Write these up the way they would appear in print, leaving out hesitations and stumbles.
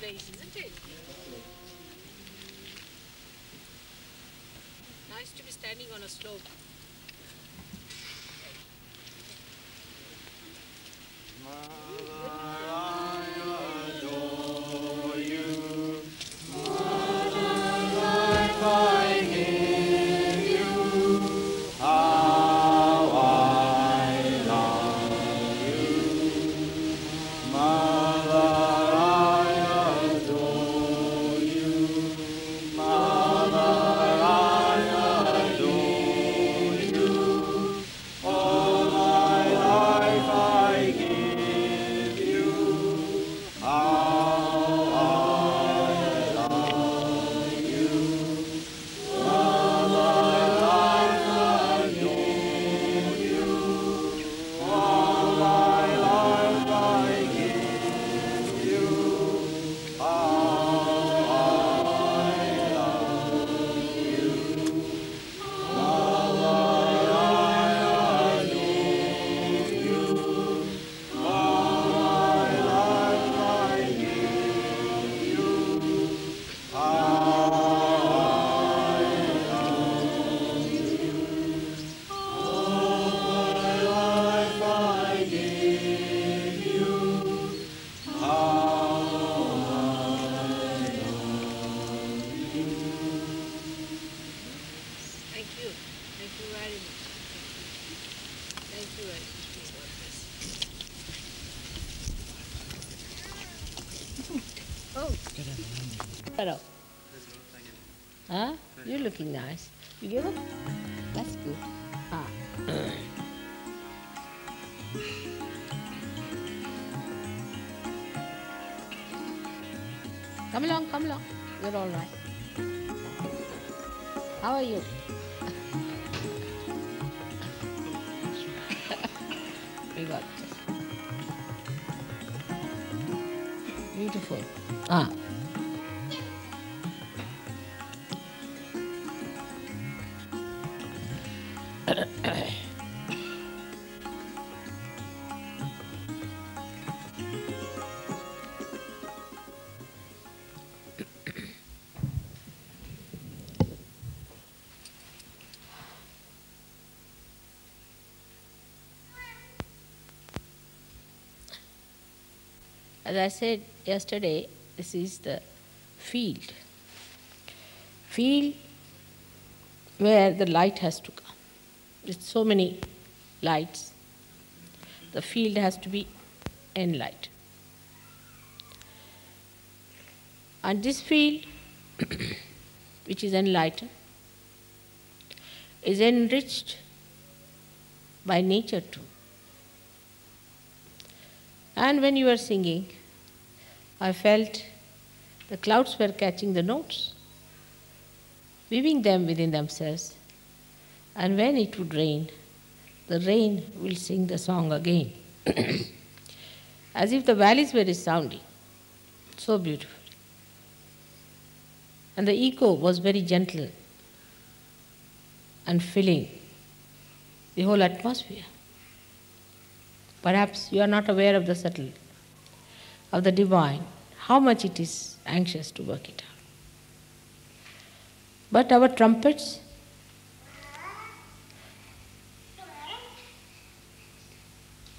place, isn't it? Nice to be standing on a slope. Hello. Huh? You're looking nice. You give up? That's good. Ah. Come along, come along. You're all right. How are you? We got this. Beautiful. Ah. As I said yesterday, this is the field. Field where the light has to come. With so many lights, the field has to be enlightened. And this field, which is enlightened, is enriched by nature too. And when you were singing, I felt the clouds were catching the notes, weaving them within themselves, and when it would rain, the rain will sing the song again, as if the valleys were resounding, so beautiful. And the echo was very gentle and filling the whole atmosphere. Perhaps you are not aware of the subtle, of the divine, how much it is anxious to work it out. But our trumpets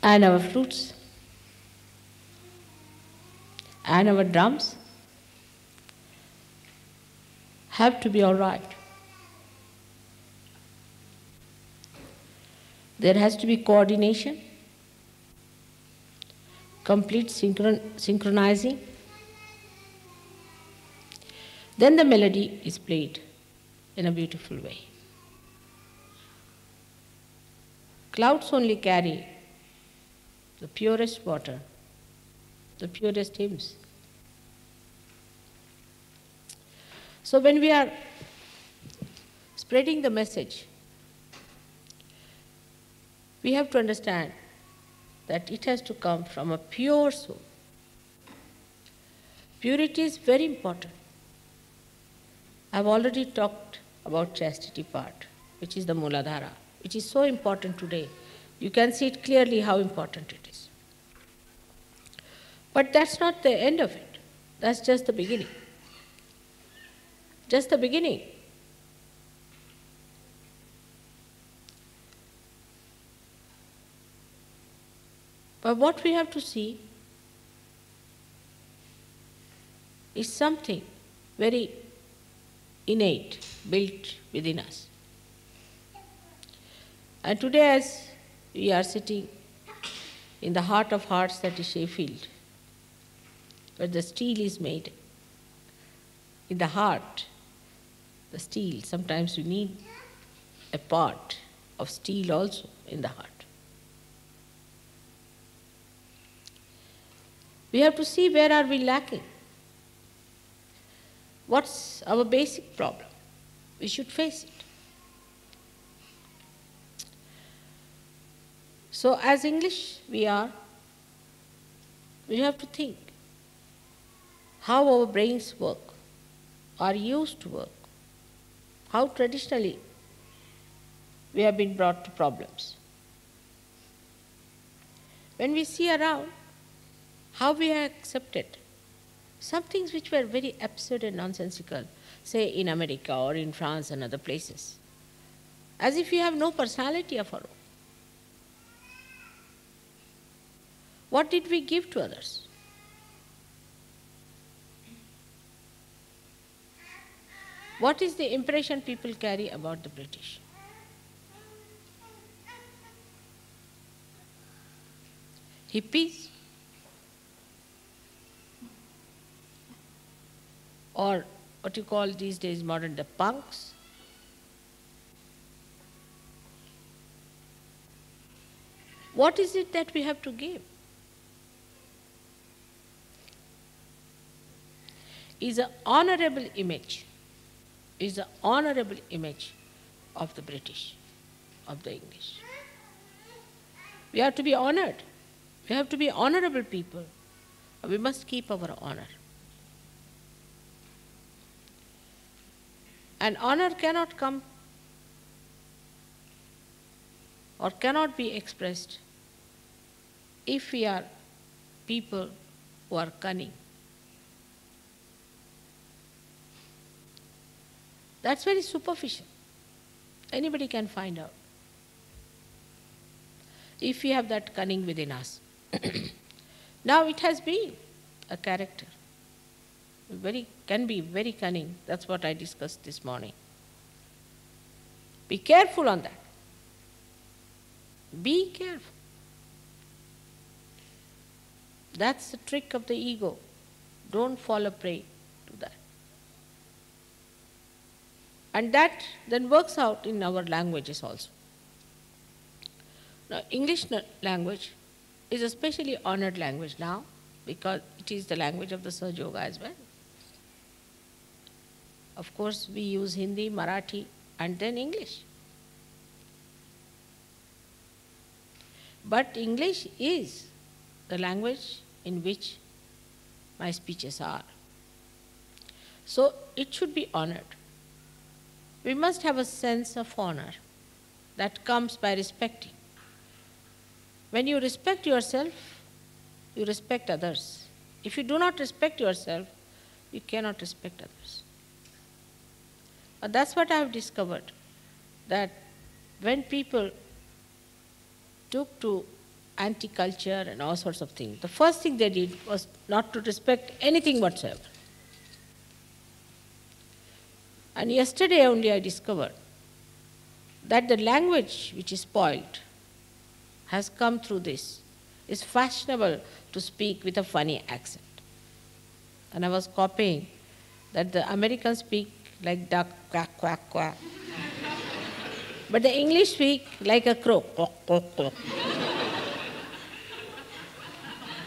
and our flutes and our drums have to be all right. There has to be coordination, complete synchronizing. Then the melody is played in a beautiful way. Clouds only carry the purest water, the purest hymns. So when we are spreading the message, we have to understand that it has to come from a pure soul. Purity is very important. I've already talked about chastity part, which is the Muladhara, which is so important today. You can see it clearly how important it is. But that's not the end of it. That's just the beginning. Just the beginning. But what we have to see is something very innate, built within us. And today, as we are sitting in the heart of hearts, that is Sheffield, where the steel is made, in the heart, the steel, sometimes you need a part of steel also in the heart. We have to see where are we lacking. What's our basic problem? We should face it. So as English we have to think how our brains work, are used to work, how traditionally we have been brought to problems. When we see around, how we have accepted some things which were very absurd and nonsensical, say in America or in France and other places, as if we have no personality of our own. What did we give to others? What is the impression people carry about the British? Hippies? Or what you call these days modern, the punks? What is it that we have to give? Is an honorable image of the British, of the English. We have to be honored. We have to be honorable people. We must keep our honor. And honor cannot come or cannot be expressed if we are people who are cunning. That's very superficial. Anybody can find out if we have that cunning within us. Now it has been a character. Can be very cunning. That's what I discussed this morning. Be careful on that. Be careful. That's the trick of the ego. Don't fall a prey to that. And that then works out in our languages also. Now, English language is a specially honored language now because it is the language of the Sahaj Yoga as well. Of course, we use Hindi, Marathi, and then English. But English is the language in which my speeches are. So it should be honored. We must have a sense of honor that comes by respecting. When you respect yourself, you respect others. If you do not respect yourself, you cannot respect others. But that's what I have discovered, that when people took to anti-culture and all sorts of things, the first thing they did was not to respect anything whatsoever. And yesterday only I discovered that the language which is spoiled has come through this. It's fashionable to speak with a funny accent. And I was copying that the Americans speak like duck, quack, quack, quack. But the English speak like a crow, quack, quack, quack.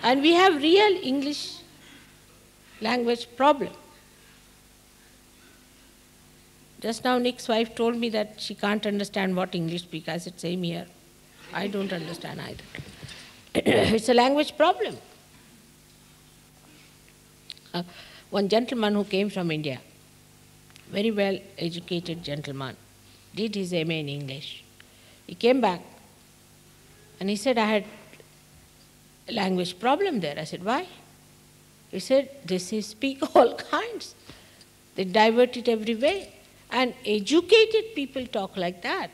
And we have real English language problem. Just now Nick's wife told me that she can't understand what English speak. I said, same here. I don't understand either. It's a language problem. One gentleman who came from India, very well educated gentleman, did his MA in English. He came back and he said, I had a language problem there. I said, why? He said, they speak all kinds. They divert it every way. And educated people talk like that.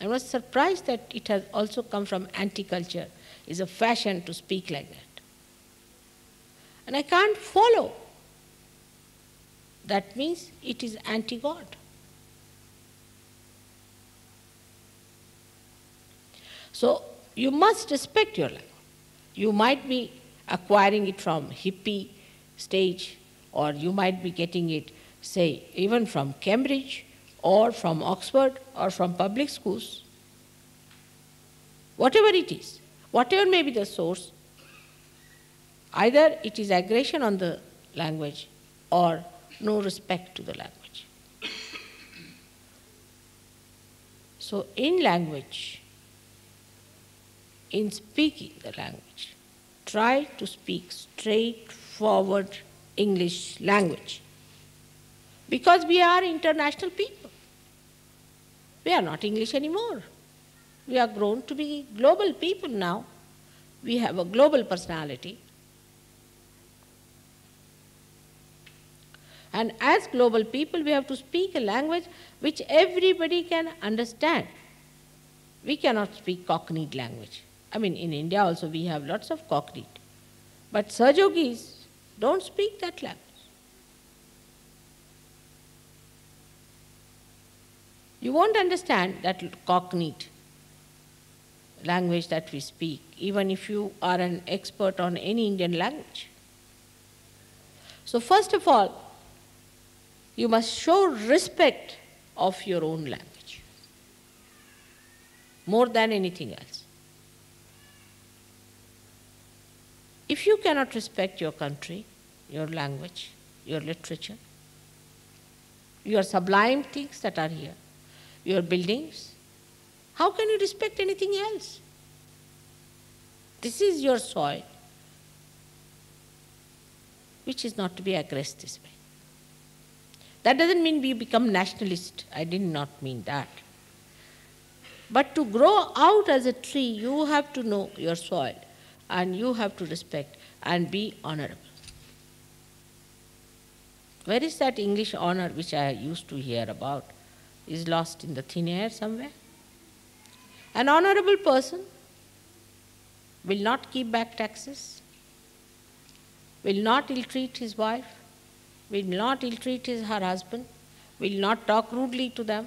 I was surprised that it has also come from anti-culture. It's a fashion to speak like that. And I can't follow. That means it is anti-God. So you must respect your language. You might be acquiring it from hippie stage, or you might be getting it, say, even from Cambridge, or from Oxford, or from public schools. Whatever it is, whatever may be the source, either it is aggression on the language or no respect to the language. So in language, in speaking the language, try to speak straightforward English language. Because we are international people. We are not English anymore. We are grown to be global people now. We have a global personality. And as global people, we have to speak a language which everybody can understand. We cannot speak cockneyed language. I mean, in India also we have lots of cockneyed. But Sahajogis don't speak that language. You won't understand that cockneyed language that we speak, even if you are an expert on any Indian language. So first of all, you must show respect of your own language, more than anything else. If you cannot respect your country, your language, your literature, your sublime things that are here, your buildings, how can you respect anything else? This is your soil, which is not to be aggressed this way. That doesn't mean we become nationalist. I did not mean that. But to grow out as a tree, you have to know your soil, and you have to respect and be honorable. Where is that English honor which I used to hear about? Is lost in the thin air somewhere? An honorable person will not keep back taxes, will not ill-treat his wife, will not ill-treat her husband, will not talk rudely to them,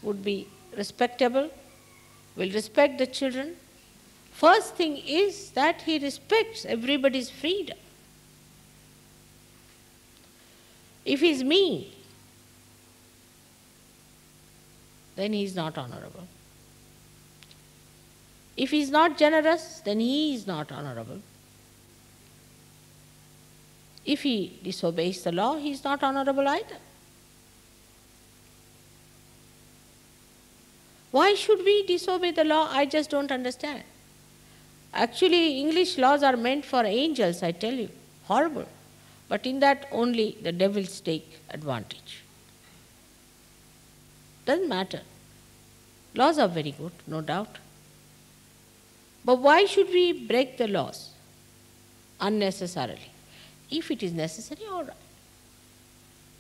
would be respectable, will respect the children. First thing is that he respects everybody's freedom. If he is mean, then he is not honorable. If he is not generous, then he is not honorable. If he disobeys the law, he is not honorable either. Why should we disobey the law? I just don't understand. Actually, English laws are meant for angels, I tell you. Horrible. But in that only the devils take advantage. Doesn't matter. Laws are very good, no doubt. But why should we break the laws unnecessarily? If it is necessary, all right.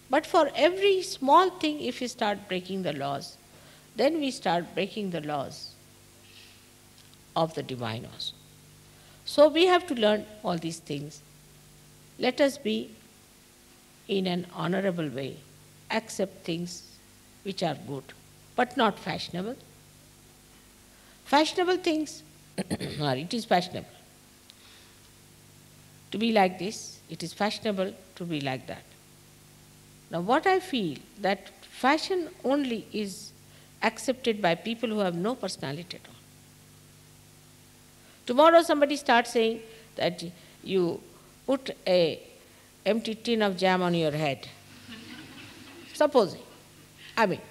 But for every small thing, if we start breaking the laws, then we start breaking the laws of the divine also. So we have to learn all these things. Let us be in an honorable way, accept things which are good, but not fashionable. Fashionable things, it is fashionable to be like this, it is fashionable to be like that. Now what I feel, that fashion only is accepted by people who have no personality at all. Tomorrow somebody starts saying that you put an empty tin of jam on your head. Supposing, I mean,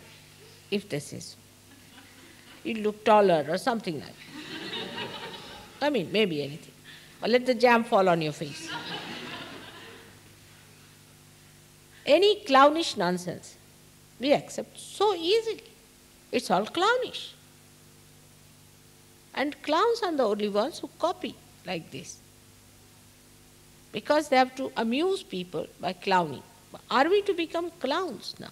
if this is, you look taller or something like that. I mean, maybe anything. Or let the jam fall on your face. Any clownish nonsense, we accept so easily. It's all clownish. And clowns are the only ones who copy like this. because they have to amuse people by clowning. Are we to become clowns now?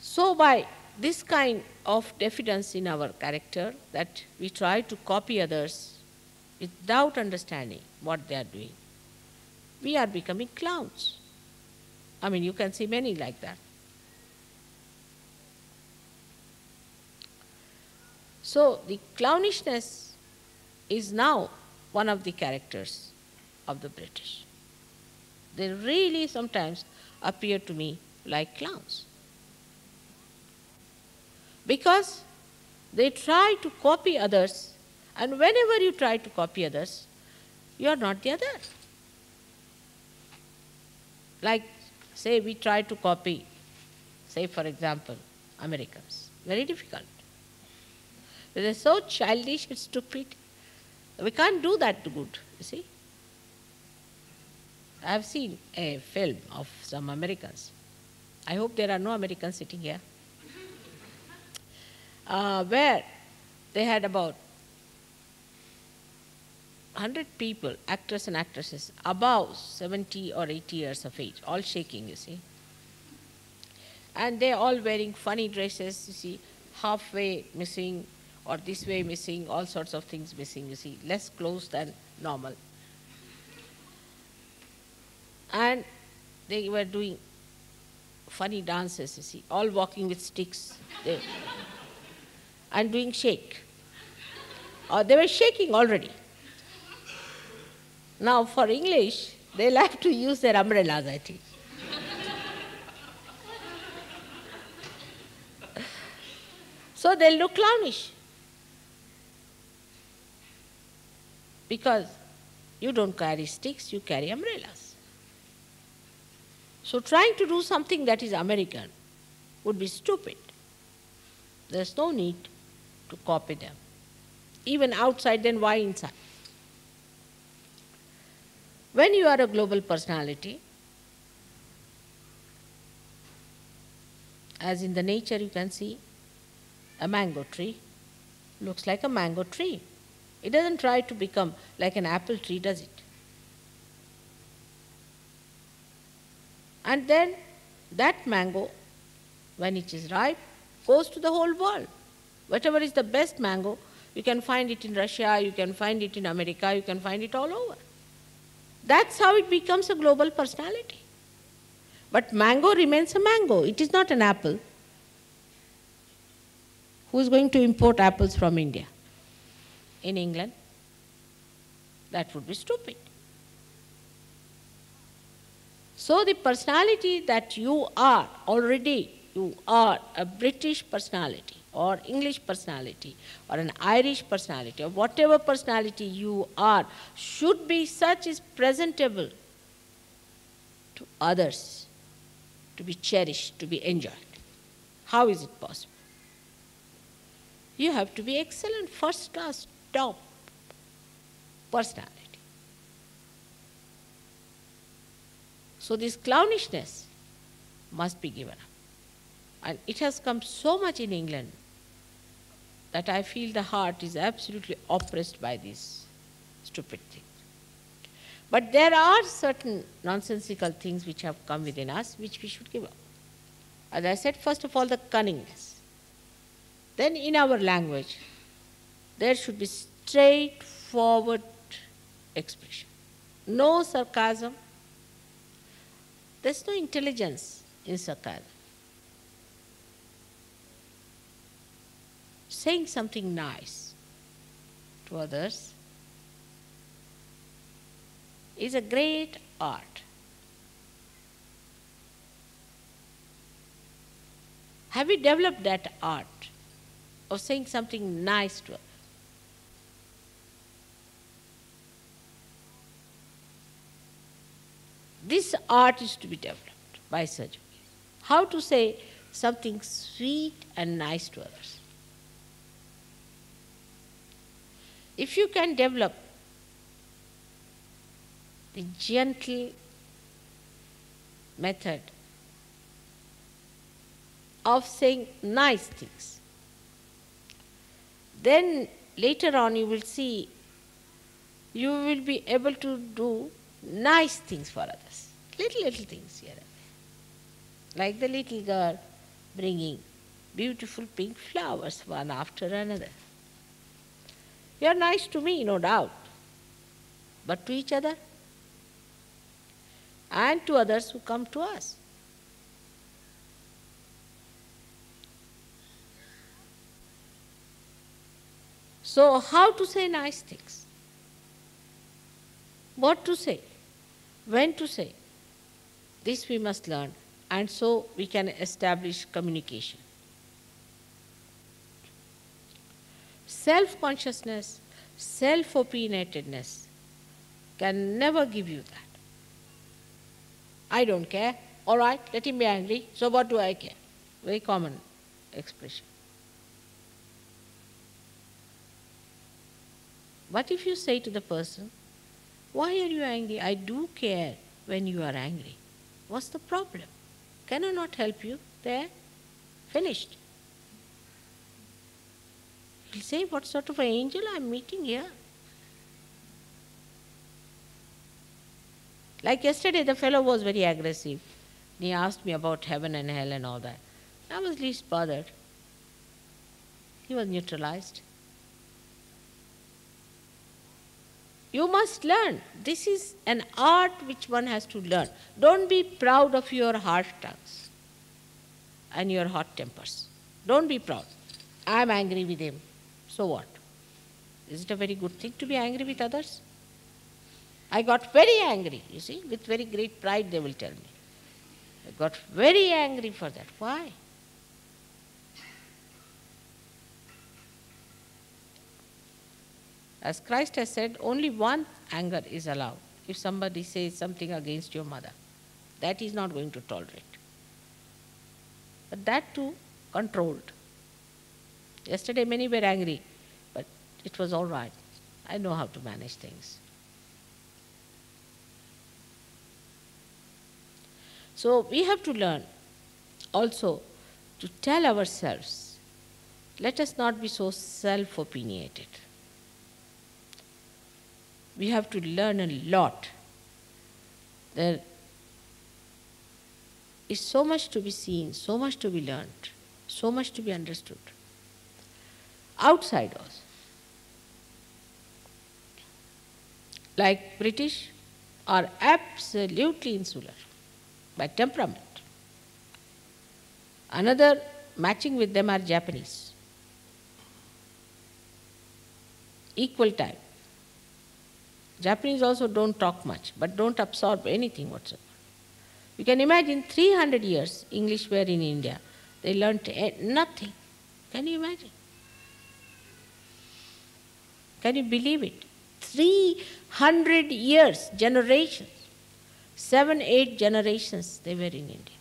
So by this kind of diffidence in our character, that we try to copy others without understanding what they are doing, we are becoming clowns. I mean, you can see many like that. So the clownishness is now one of the characters of the British. They really sometimes appear to me like clowns, because they try to copy others, and whenever you try to copy others, you are not the other. Like, say, we try to copy, say, for example, Americans. Very difficult. They're so childish and stupid. We can't do that good, you see. I have seen a film of some Americans. I hope there are no Americans sitting here. Where they had about 100 people, actors and actresses, above 70 or 80 years of age, all shaking, you see. And they're all wearing funny dresses, you see, halfway missing, or this way missing, all sorts of things missing, you see, less clothes than normal. And they were doing funny dances, you see, all walking with sticks. And doing shake. They were shaking already. Now for English, they'll have to use their umbrellas, I think. So they'll look clownish. Because you don't carry sticks, you carry umbrellas. So trying to do something that is American would be stupid. There's no need to copy them. Even outside, then why inside? When you are a global personality, as in the nature you can see, a mango tree looks like a mango tree. It doesn't try to become like an apple tree, does it? And then that mango, when it is ripe, goes to the whole world. Whatever is the best mango, you can find it in Russia, you can find it in America, you can find it all over. That's how it becomes a global personality. But mango remains a mango. It is not an apple. Who is going to import apples from India? In England? That would be stupid. So the personality that you are already, you are a British personality or English personality or an Irish personality or whatever personality you are, should be such as presentable to others, to be cherished, to be enjoyed. How is it possible? You have to be excellent, first class, top personality. So this clownishness must be given up. And it has come so much in England that I feel the heart is absolutely oppressed by this stupid thing. But there are certain nonsensical things which have come within us which we should give up. As I said, first of all, the cunningness. Then in our language, there should be straightforward expression. No sarcasm. There's no intelligence in sarcasm. Saying something nice to others is a great art. Have we developed that art of saying something nice to others? This art is to be developed by such ways. How to say something sweet and nice to others. If you can develop the gentle method of saying nice things, then later on you will see you will be able to do nice things for others. Little things here. Like the little girl bringing beautiful pink flowers one after another. You are nice to me, no doubt, but to each other and to others who come to us. So, how to say nice things? What to say? When to say? This we must learn, and so we can establish communication. Self-consciousness, self-opinionatedness can never give you that. I don't care. All right, let him be angry. So what do I care? Very common expression. What if you say to the person, why are you angry? I do care when you are angry. What's the problem? Can I not help you? There, finished. He'll say, what sort of an angel I'm meeting here? Like yesterday, the fellow was very aggressive. He asked me about heaven and hell and all that. I was least bothered. He was neutralized. You must learn. This is an art which one has to learn. Don't be proud of your harsh tongues and your hot tempers. Don't be proud. I'm angry with him. So what? Is it a very good thing to be angry with others? I got very angry, you see, with very great pride they will tell me. I got very angry for that. Why? As Christ has said, only one anger is allowed. If somebody says something against your mother, that is not going to tolerate. But that too, controlled. Yesterday many were angry, but it was all right. I know how to manage things. So we have to learn also to tell ourselves, let us not be so self-opinionated. We have to learn a lot. There is so much to be seen, so much to be learned, so much to be understood. Outsiders, like British, are absolutely insular by temperament. Another matching with them are Japanese. Equal type. Japanese also don't talk much, but don't absorb anything whatsoever. You can imagine 300 years English were in India. They learnt nothing. Can you imagine? Can you believe it? 300 years, generations. 7, 8 generations they were in India.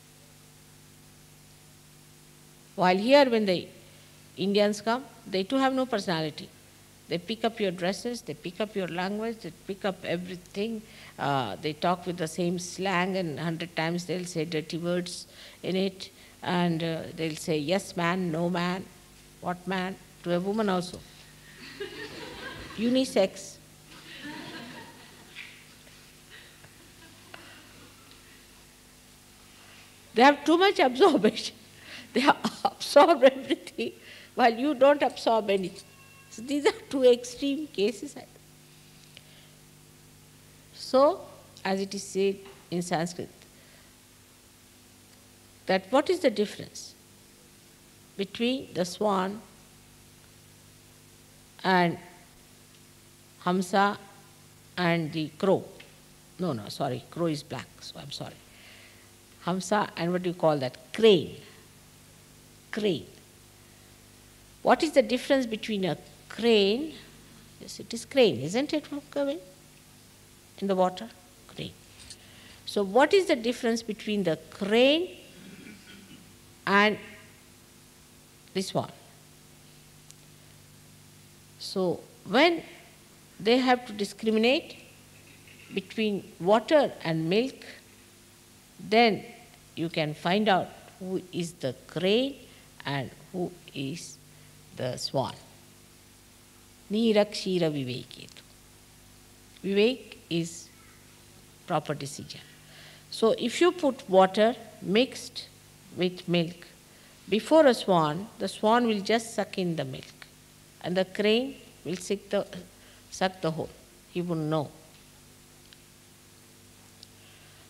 While here when the Indians come, they too have no personality. They pick up your dresses, they pick up your language, they pick up everything. They talk with the same slang, and 100 times they'll say dirty words in it. And they'll say, yes man, no man, what man, to a woman also. Unisex. They have too much absorption. They absorb everything while you don't absorb anything. So these are two extreme cases. So, as it is said in Sanskrit, that what is the difference between the swan and Hamsa and the crow? No, sorry, crow is black, so I'm sorry. Hamsa and what do you call that? Crane. Crane. What is the difference between a crane? Yes, it is crane, isn't it, Kavin? In the water? Crane. So what is the difference between the crane and this one? So when they have to discriminate between water and milk, then you can find out who is the crane and who is the swan. Nirakshira viveketu. Vivek is proper decision. So if you put water mixed with milk before a swan, the swan will just suck in the milk and the crane will suck the whole. He wouldn't know.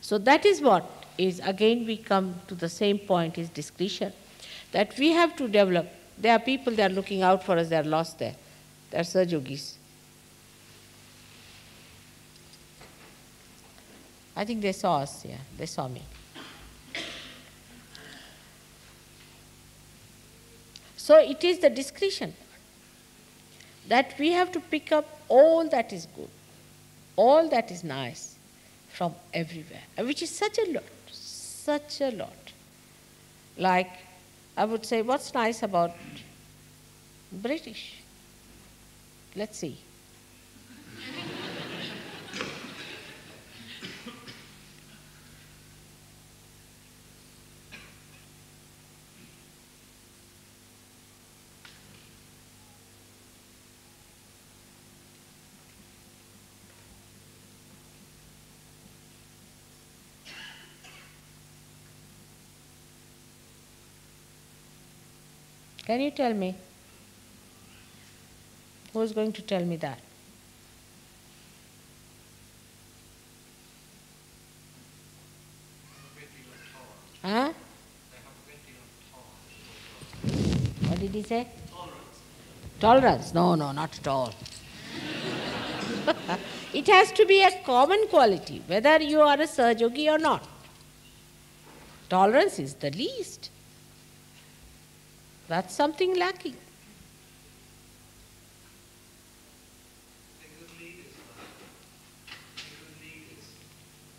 So that is what is, again we come to the same point, is discretion. That we have to develop. There are people that are looking out for us, they are lost there. They are Sahajogis. I think they saw us, yeah, they saw me. So it is the discretion that we have to pick up all that is good, all that is nice from everywhere, which is such a lot, such a lot. Like, I would say, what's nice about British? Let's see. Can you tell me? Who is going to tell me that? Huh? What did he say? Tolerance. No, not at all. It has to be a common quality, whether you are a Sahajogi or not. Tolerance is the least. That's something lacking.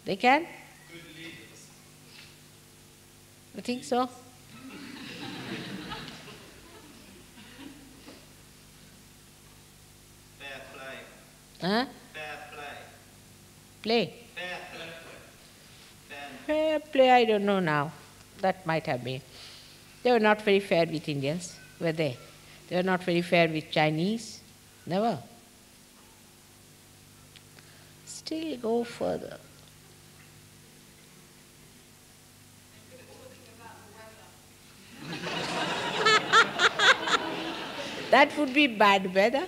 They can? Good leaders. I think so. Fair play. Huh? Fair play. Play. Fair play. Fair play, I don't know now. That might have been. They were not very fair with Indians, were they? They were not very fair with Chinese. Never. Still go further. That would be bad weather.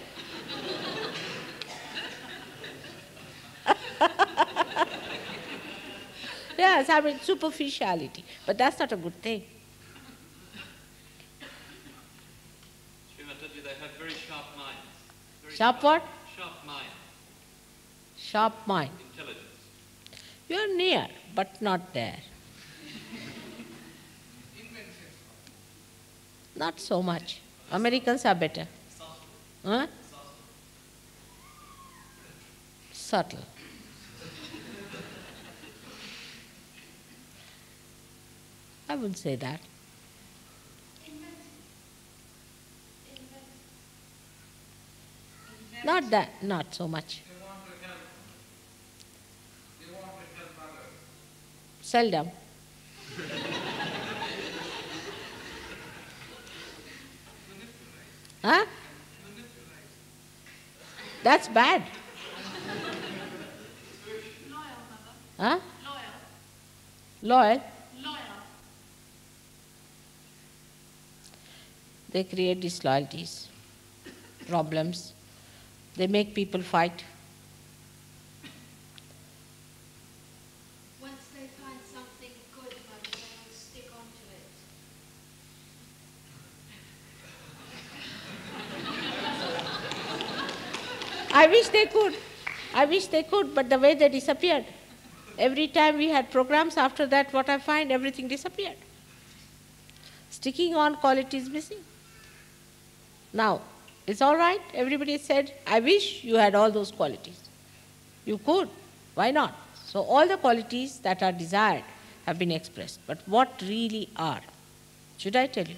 Yes, I mean superficiality. But that's not a good thing. Srimataji, they have very sharp minds. Sharp what? Sharp mind. Sharp mind. Intelligence. You are near, but not there. Not so much. Americans are better. Huh? Subtle. I wouldn't say that. Not that, not so much. They want to help others. Seldom. Huh? That's bad. Huh? Loyal? They create disloyalties, problems. They make people fight. Once they find something good about it, they will stick onto it. I wish they could. I wish they could, but the way they disappeared. Every time we had programs, after that, what I find, everything disappeared. Sticking on quality is missing. Now, it's all right. Everybody said, I wish you had all those qualities. You could. Why not? So all the qualities that are desired have been expressed. But what really are? Should I tell you?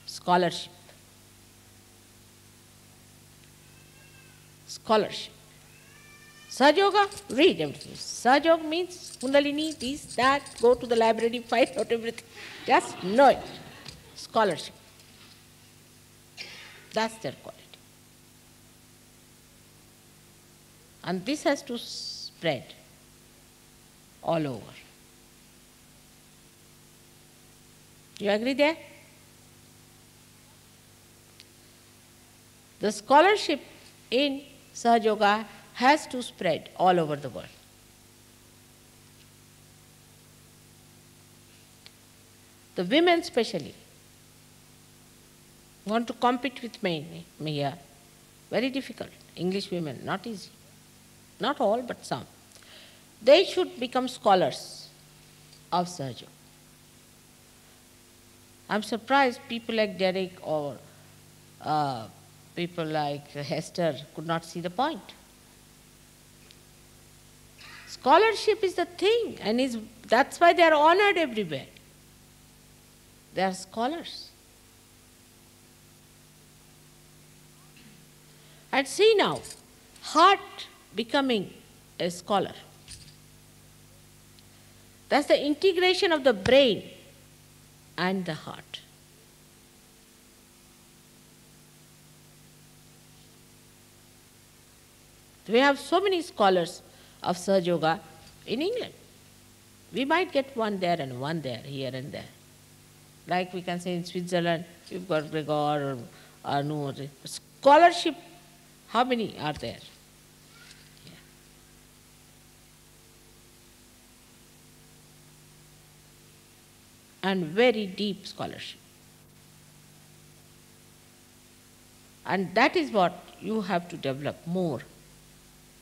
Scholarship. Scholarship. Sahajoga, read everything. Sahajoga means Kundalini, this, that, go to the library, find out everything. Just know it. Scholarship. That's their quality. And this has to spread all over. You agree there? The scholarship in Sahaj Yoga has to spread all over the world. The women especially want to compete with men here. Very difficult. English women, not easy. Not all, but some. They should become scholars of Sahaj Yoga. I'm surprised people like Derek or people like Hester could not see the point. Scholarship is the thing, and that's why they are honored everywhere. They are scholars. And see now, heart becoming a scholar. That's the integration of the brain and the heart. We have so many scholars of Sahaj Yoga in England. We might get one there and one there, here and there. Like we can say in Switzerland, you've got Gregor or no. Scholarship, how many are there? Yeah. And very deep scholarship. And that is what you have to develop more,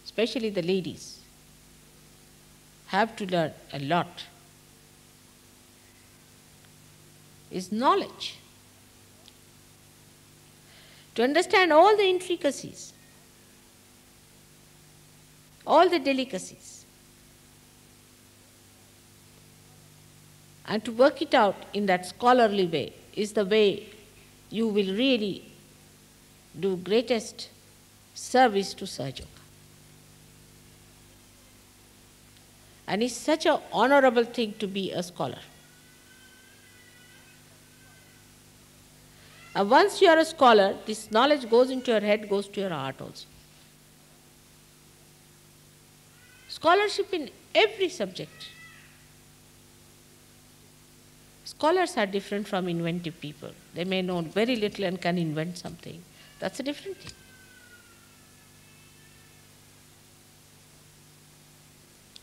especially the ladies have to learn a lot, is knowledge. To understand all the intricacies, all the delicacies, and to work it out in that scholarly way is the way you will really do greatest service to Sahaj Yoga. And it's such an honorable thing to be a scholar. And once you are a scholar, this knowledge goes into your head, goes to your heart also. Scholarship in every subject. Scholars are different from inventive people. They may know very little and can invent something. That's a different thing.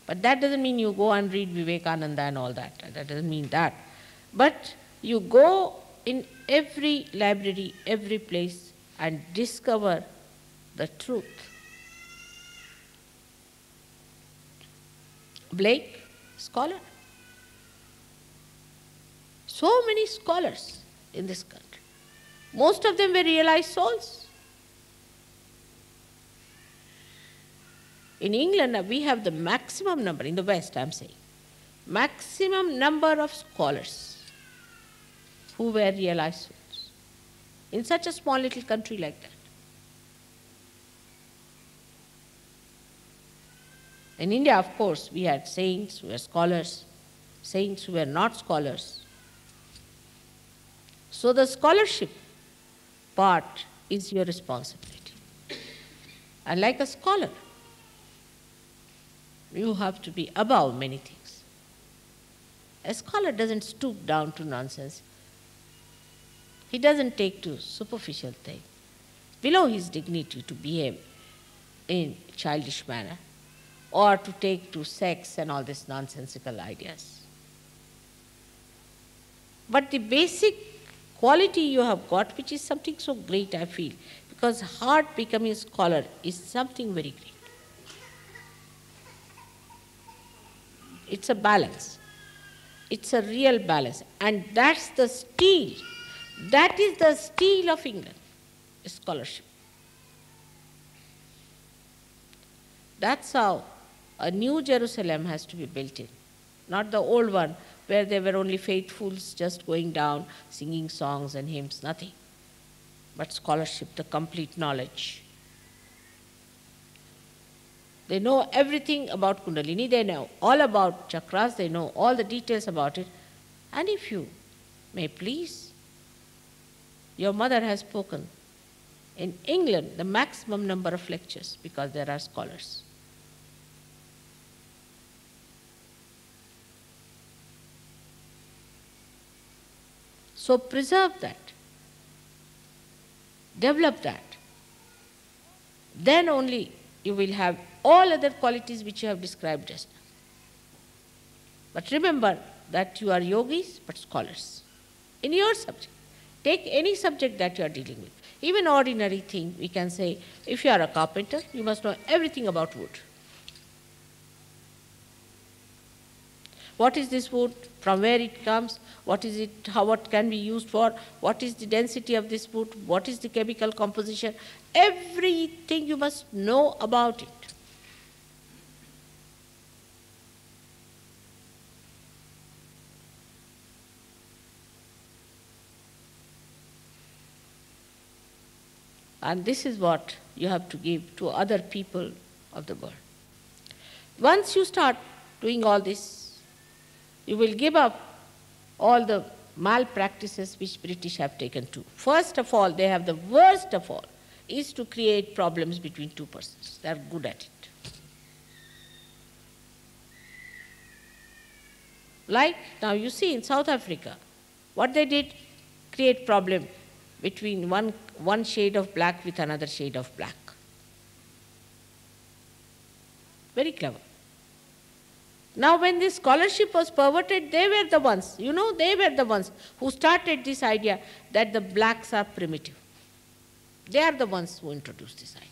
But that doesn't mean you go and read Vivekananda and all that. That doesn't mean that. But you go in every library, every place, and discover the truth. Blake, scholar. So many scholars in this country. Most of them were realized souls. In England, we have the maximum number, in the West I'm saying, maximum number of scholars who were realized souls in such a small little country like that. In India, of course, we had saints who were scholars, saints who were not scholars. So the scholarship part is your responsibility. And like a scholar, you have to be above many things. A scholar doesn't stoop down to nonsense. He doesn't take to superficial things. Below his dignity to behave in childish manner or to take to sex and all these nonsensical ideas. But the basic quality you have got, which is something so great, I feel, because heart becoming a scholar is something very great. It's a balance. It's a real balance. And that's the steel. That is the steel of England, scholarship. That's how a new Jerusalem has to be built in, not the old one where there were only faithfuls just going down, singing songs and hymns, nothing. But scholarship, the complete knowledge. They know everything about Kundalini, they know all about chakras, they know all the details about it. And if you may please, your mother has spoken in England the maximum number of lectures because there are scholars. So preserve that, develop that. Then only you will have all other qualities which you have described just now. But remember that you are yogis but scholars in your subject. Take any subject that you are dealing with. Even ordinary thing, we can say, if you are a carpenter, you must know everything about wood. What is this wood? From where it comes? What is it? What can be used for? What is the density of this wood? What is the chemical composition? Everything you must know about it. And this is what you have to give to other people of the world. Once you start doing all this, you will give up all the malpractices which British have taken to. First of all, they have the worst of all, is to create problems between two persons. They are good at it. Like now you see in South Africa, what they did, create problem between one shade of black with another shade of black. Very clever. Now when this scholarship was perverted, they were the ones, they were the ones who started this idea that the blacks are primitive. They are the ones who introduced this idea.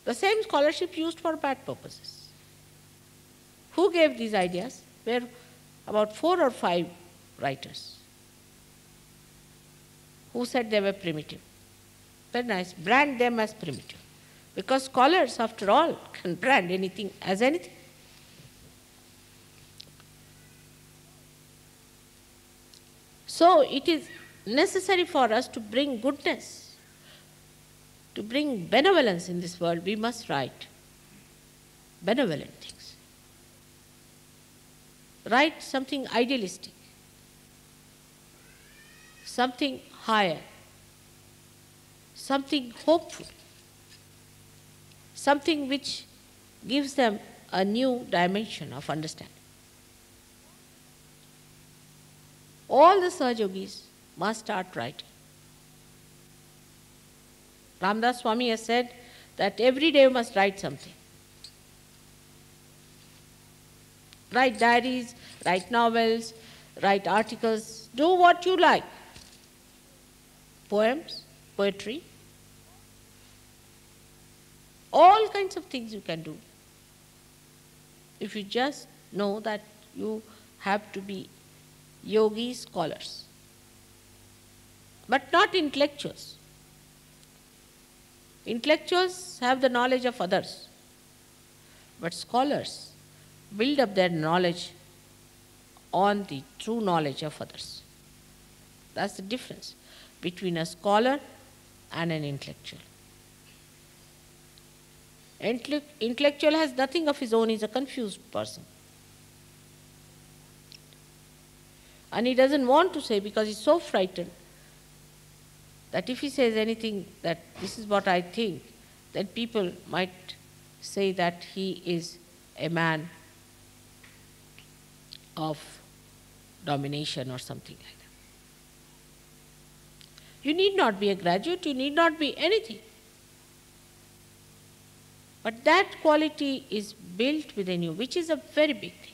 The same scholarship used for bad purposes. Who gave these ideas? Were about 4 or 5 writers who said they were primitive. Very nice. Brand them as primitive. Because scholars, after all, can brand anything as anything. So it is necessary for us to bring goodness, to bring benevolence in this world. We must write benevolent things. Write something idealistic, something higher, something hopeful, something which gives them a new dimension of understanding. All the Sahaj Yogis must start writing. Ramdas Swami has said that every day you must write something. Write diaries, write novels, write articles, do what you like. Poems, poetry, all kinds of things you can do. If you just know that you have to be yogi scholars, but not intellectuals. Intellectuals have the knowledge of others, but scholars build up their knowledge on the true knowledge of others. That's the difference between a scholar and an intellectual. Intellectual has nothing of his own, he's a confused person. And he doesn't want to say because he's so frightened that if he says anything that this is what I think, then people might say that he is a man of domination or something like that. You need not be a graduate, you need not be anything. But that quality is built within you, which is a very big thing.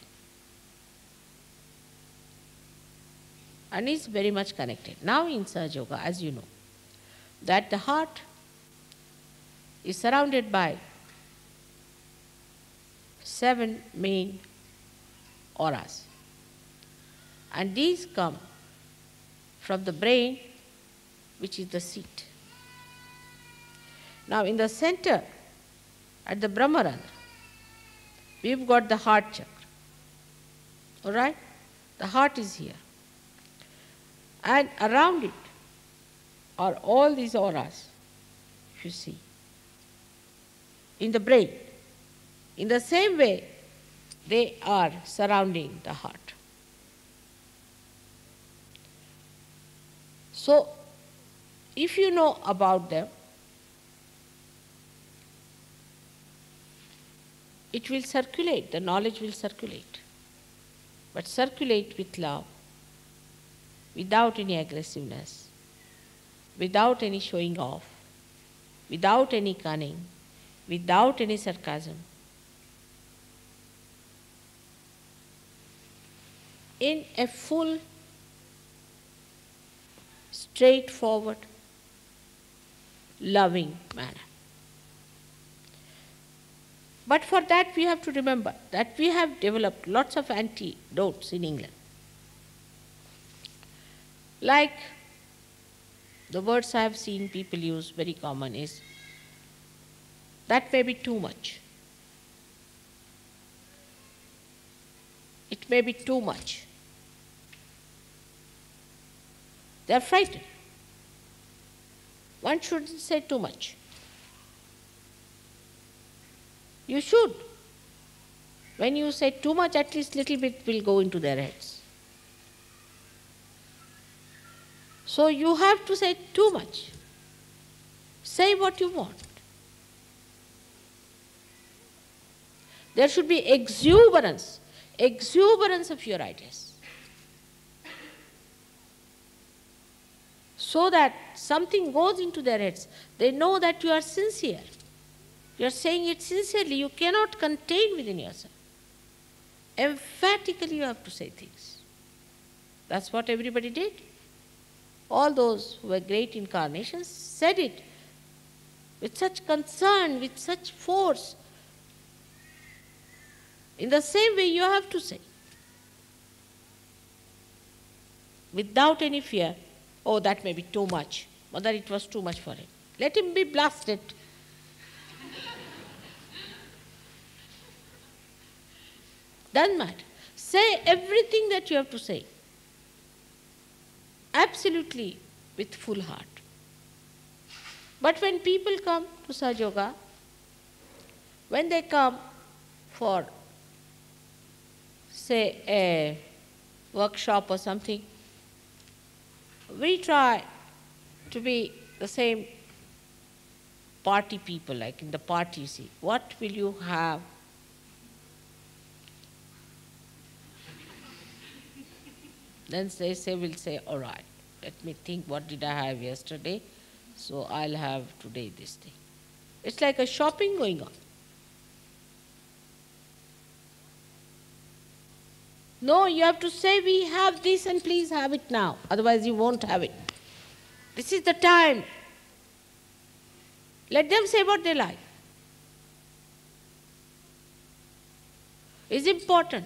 And is very much connected. Now in Sahaj Yoga, as you know, that the heart is surrounded by 7 main auras. And these come from the brain, which is the seat. Now in the center, at the Brahmarandra, we've got the heart chakra. All right? The heart is here. And around it are all these auras, if you see, in the brain. In the same way, they are surrounding the heart. So, if you know about them, it will circulate, the knowledge will circulate, but circulate with love. without any aggressiveness, without any showing off, without any cunning, without any sarcasm. In a full, straightforward, loving manner. But for that we have to remember that we have developed lots of antidotes in England. Like the words I have seen people use very common is, that may be too much. It may be too much. They are frightened. One shouldn't say too much. You should. When you say too much, at least little bit will go into their heads. So you have to say too much. Say what you want. There should be exuberance of your ideas. So that something goes into their heads. They know that you are sincere. You are saying it sincerely. You cannot contain within yourself. Emphatically you have to say things. That's what everybody did. All those who were great incarnations said it with such concern, with such force. In the same way you have to say. Without any fear, oh, that may be too much. Mother, it was too much for him. Let him be blasted. Doesn't matter. Say everything that you have to say. Absolutely with full heart. But when people come to Sahaj Yoga, when they come for, say, a workshop or something, we try to be the same party people, like in the party, you see. What will you have? Then we'll say, all right, let me think, what did I have yesterday? So I'll have today this thing. It's like a shopping going on. No, you have to say, we have this and please have it now. Otherwise you won't have it. This is the time. Let them say what they like. It's important.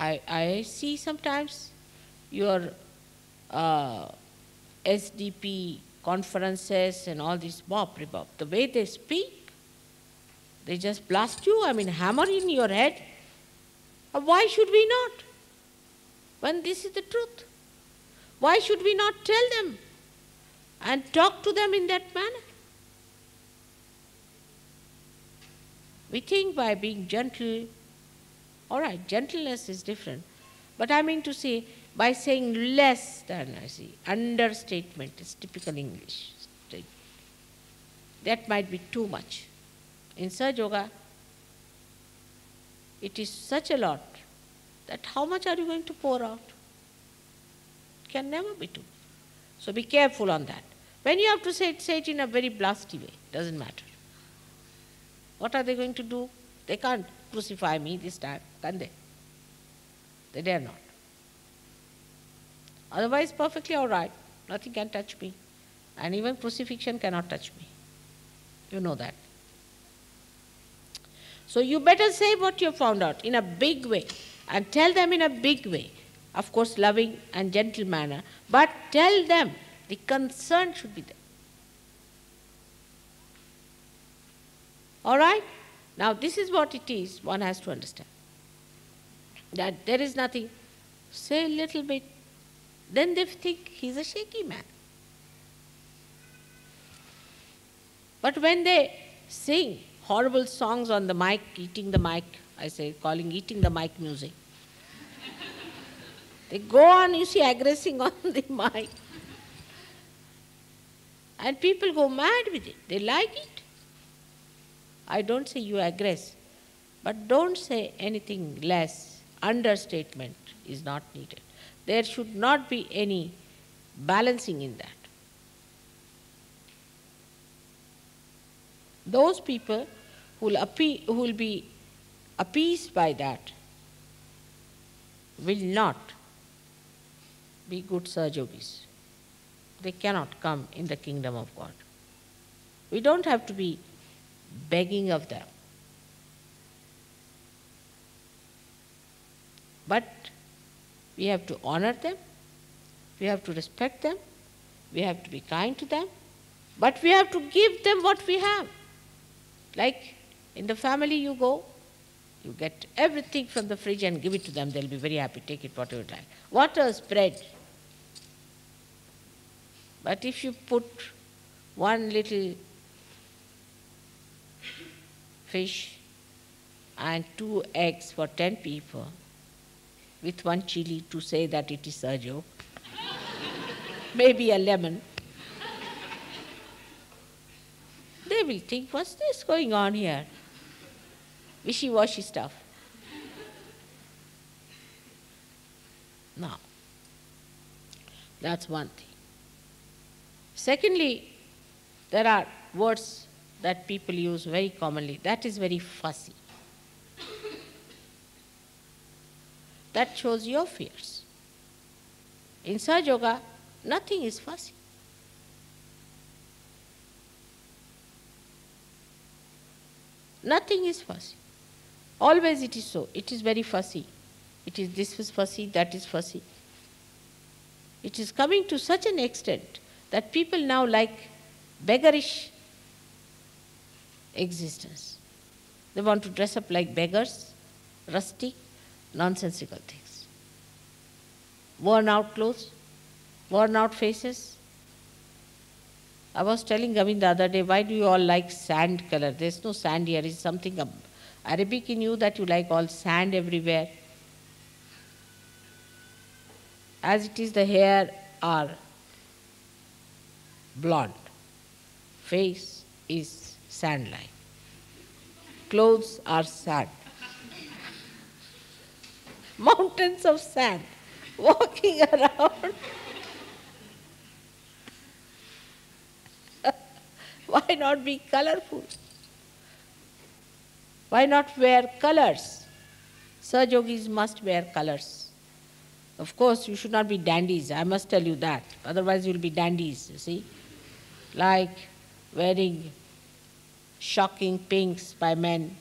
I see sometimes your SDP conferences and all this bop, the way they speak, they just blast you, hammer in your head. Why should we not? When this is the truth. Why should we not tell them and talk to them in that manner? We think by being gentle, all right, gentleness is different. But I mean to say, by saying less than, understatement is typical English. That might be too much. In Sahaj Yoga, it is such a lot that how much are you going to pour out? It can never be too. So be careful on that. When you have to say it in a very blasty way, doesn't matter. What are they going to do? They can't crucify me this time, can they? They dare not. Otherwise, perfectly all right. Nothing can touch me. And even crucifixion cannot touch me. You know that. So you better say what you found out in a big way and tell them in a big way. Of course, loving and gentle manner. But tell them. The concern should be there. All right? Now, this is what it is, one has to understand. That there is nothing. Say a little bit. Then they think he's a shaky man. But when they sing horrible songs on the mic, eating the mic, calling eating the mic music. They go on, aggressing on the mic. And people go mad with it. They like it. I don't say you aggress, but don't say anything less Understatement is not needed. There should not be any balancing in that. Those people who will be appeased by that will not be good Sahajogis. They cannot come in the kingdom of God. We don't have to be begging of them. But we have to honor them, we have to respect them, we have to be kind to them, but we have to give them what we have. Like in the family you go, you get everything from the fridge and give it to them, they'll be very happy, take it whatever you like. Water, bread. But if you put one little fish and 2 eggs for 10 people, with 1 chili to say that it is Sahajog, maybe a lemon, they will think, what's this going on here? Wishy-washy stuff. Now, that's one thing. Secondly, there are words that people use very commonly. That is very fussy. That shows your fears. In Sahaja Yoga, nothing is fussy. Nothing is fussy. Always it is so. It is very fussy. This is fussy, that is fussy. It is coming to such an extent that people now like beggarish existence. They want to dress up like beggars, rustic, nonsensical things. Worn out clothes, worn out faces. I was telling Gavin the other day, why do you all like sand color? There's no sand here. It's something Arabic in you that you like all sand everywhere. As it is, the hair are blonde. Face is sand-like. Clothes are sand. Mountains of sand walking around. Why not be colorful? Why not wear colors? Sahajogis must wear colors. Of course, you should not be dandies, I must tell you that. Otherwise, you will be dandies, you see. Like wearing shocking pinks by men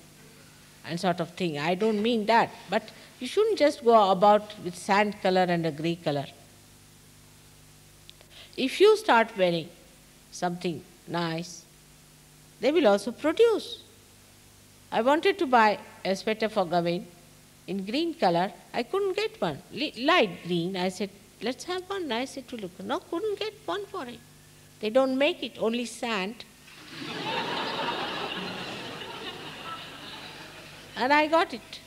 and sort of thing. I don't mean that, but you shouldn't just go about with sand color and a grey color. If you start wearing something nice, they will also produce. I wanted to buy a sweater for Gavin in green color. I couldn't get one. Light green. I said, let's have one nice to look. No, couldn't get one for it. They don't make it, only sand. And I got it.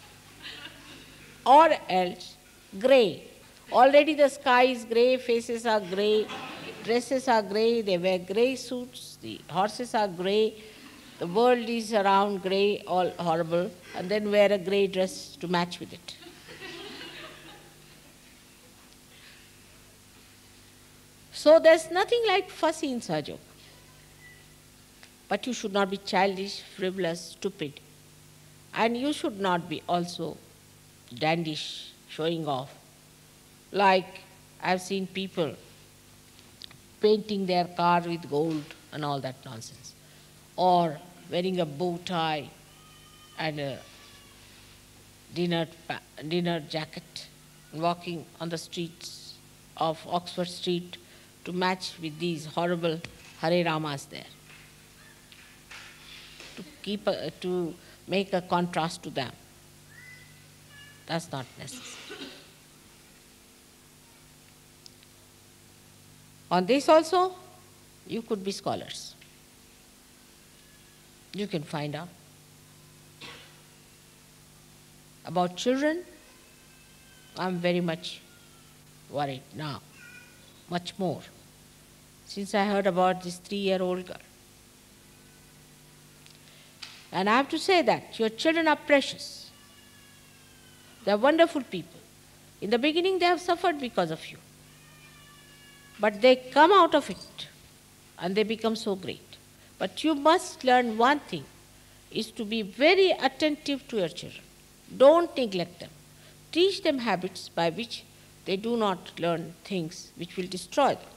Or else, grey. Already the sky is grey, faces are grey, dresses are grey, they wear grey suits, the horses are grey, the world is around grey, all horrible, and then wear a grey dress to match with it. So there's nothing like fussy in Sahaja Yoga. But you should not be childish, frivolous, stupid. And you should not be also dandish, showing off. Like I've seen people painting their car with gold and all that nonsense. Or wearing a bow tie and a dinner jacket, walking on the streets of Oxford Street to match with these horrible Hare Ramas there. To make a contrast to them. That's not necessary. On this also, you could be scholars. You can find out. About children, I'm very much worried now, much more, since I heard about this 3-year-old girl. And I have to say that your children are precious. They are wonderful people. In the beginning, they have suffered because of you. But they come out of it and they become so great. But you must learn one thing, is to be very attentive to your children. Don't neglect them. Teach them habits by which they do not learn things which will destroy them.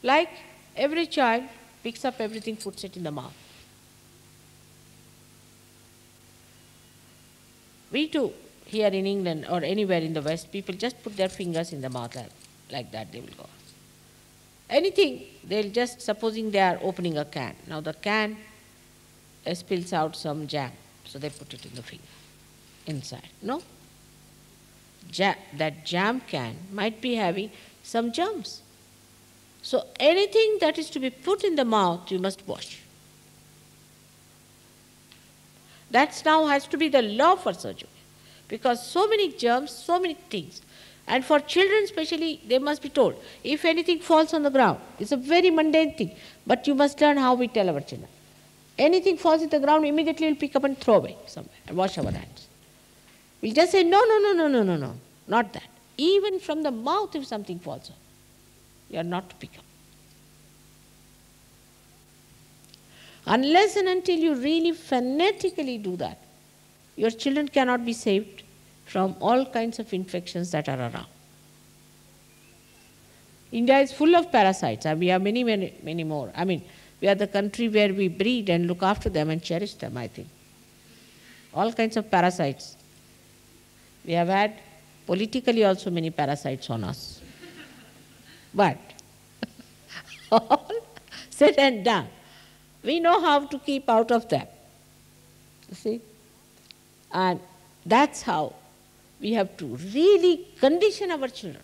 Like every child picks up everything, puts it in the mouth. We too, here in England or anywhere in the West, people just put their fingers in the mouth like that, they will go. Anything, they'll just, supposing they are opening a can. Now the can spills out some jam, so they put it in the finger, inside. No? That jam can might be having some germs. So anything that is to be put in the mouth, you must wash. That now has to be the law for surgery, because so many germs, so many things. And for children especially, they must be told, if anything falls on the ground, it's a very mundane thing, but you must learn how we tell our children. Anything falls on the ground, immediately we'll pick up and throw away somewhere and wash our hands. We'll just say, no, not that. Even from the mouth, if something falls on, you are not to pick up. Unless and until you really fanatically do that, your children cannot be saved from all kinds of infections that are around. India is full of parasites, and we have many, many, many more. I mean, we are the country where we breed and look after them and cherish them, I think. All kinds of parasites. We have had politically also many parasites on us. But all said and done, we know how to keep out of them. You see? And that's how we have to really condition our children.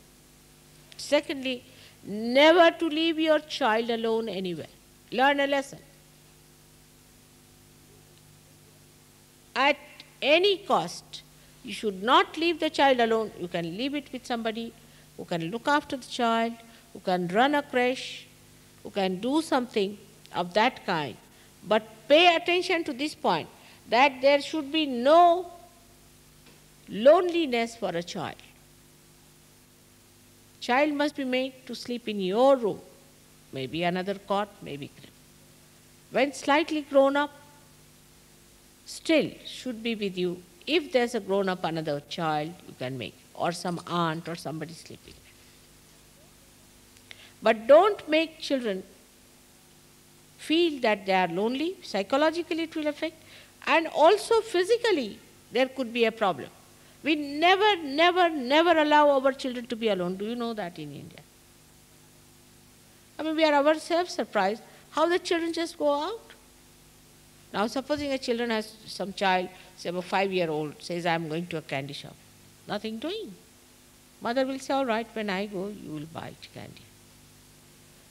Secondly, never to leave your child alone anywhere. Learn a lesson. At any cost, you should not leave the child alone. You can leave it with somebody who can look after the child, who can run a creche, who can do something of that kind. But pay attention to this point, that there should be no loneliness for a child. Child must be made to sleep in your room, maybe another cot, maybe crib. When slightly grown up, still should be with you. If there's a grown up another child, you can make, or some aunt or somebody sleeping there. But don't make children feel that they are lonely. Psychologically it will affect, and also physically there could be a problem. We never allow our children to be alone. Do you know that in India? I mean, we are ourselves surprised how the children just go out. Now supposing a children has some child, say about 5-year-old, says, I'm going to a candy shop. Nothing doing. Mother will say, all right, when I go, you will buy candy.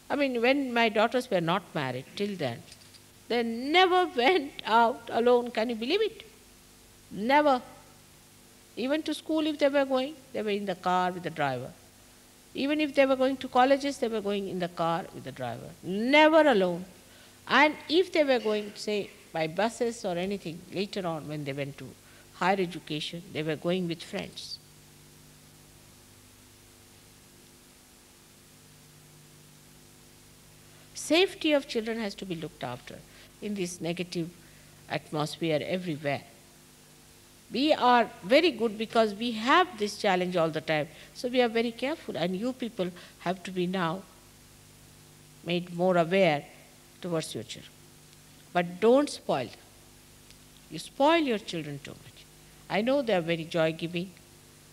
I mean, when my daughters were not married, till then, they never went out alone. Can you believe it? Never. Even to school if they were going, they were in the car with the driver. Even if they were going to colleges, they were going in the car with the driver. Never alone. And if they were going, say, by buses or anything, later on when they went to higher education, they were going with friends. Safety of children has to be looked after in this negative atmosphere everywhere. We are very good because we have this challenge all the time. So we are very careful, and you people have to be now made more aware towards your children. But don't spoil them. You spoil your children too much. I know they are very joy-giving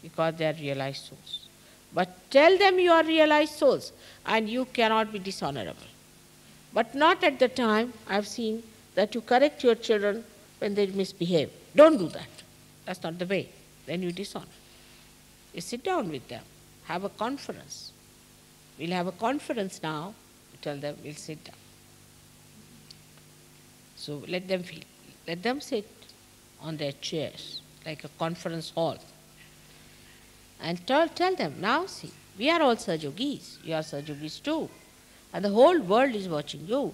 because they are realized souls. But tell them you are realized souls and you cannot be dishonorable. But not at the time I have seen that you correct your children when they misbehave. Don't do that. That's not the way. Then you dishonor. You sit down with them. Have a conference. We'll have a conference now. You tell them we'll sit down. So let them feel. Let them sit on their chairs like a conference hall. And tell them, now see, we are all Sahajogis. You are Sahajogis too. And the whole world is watching you.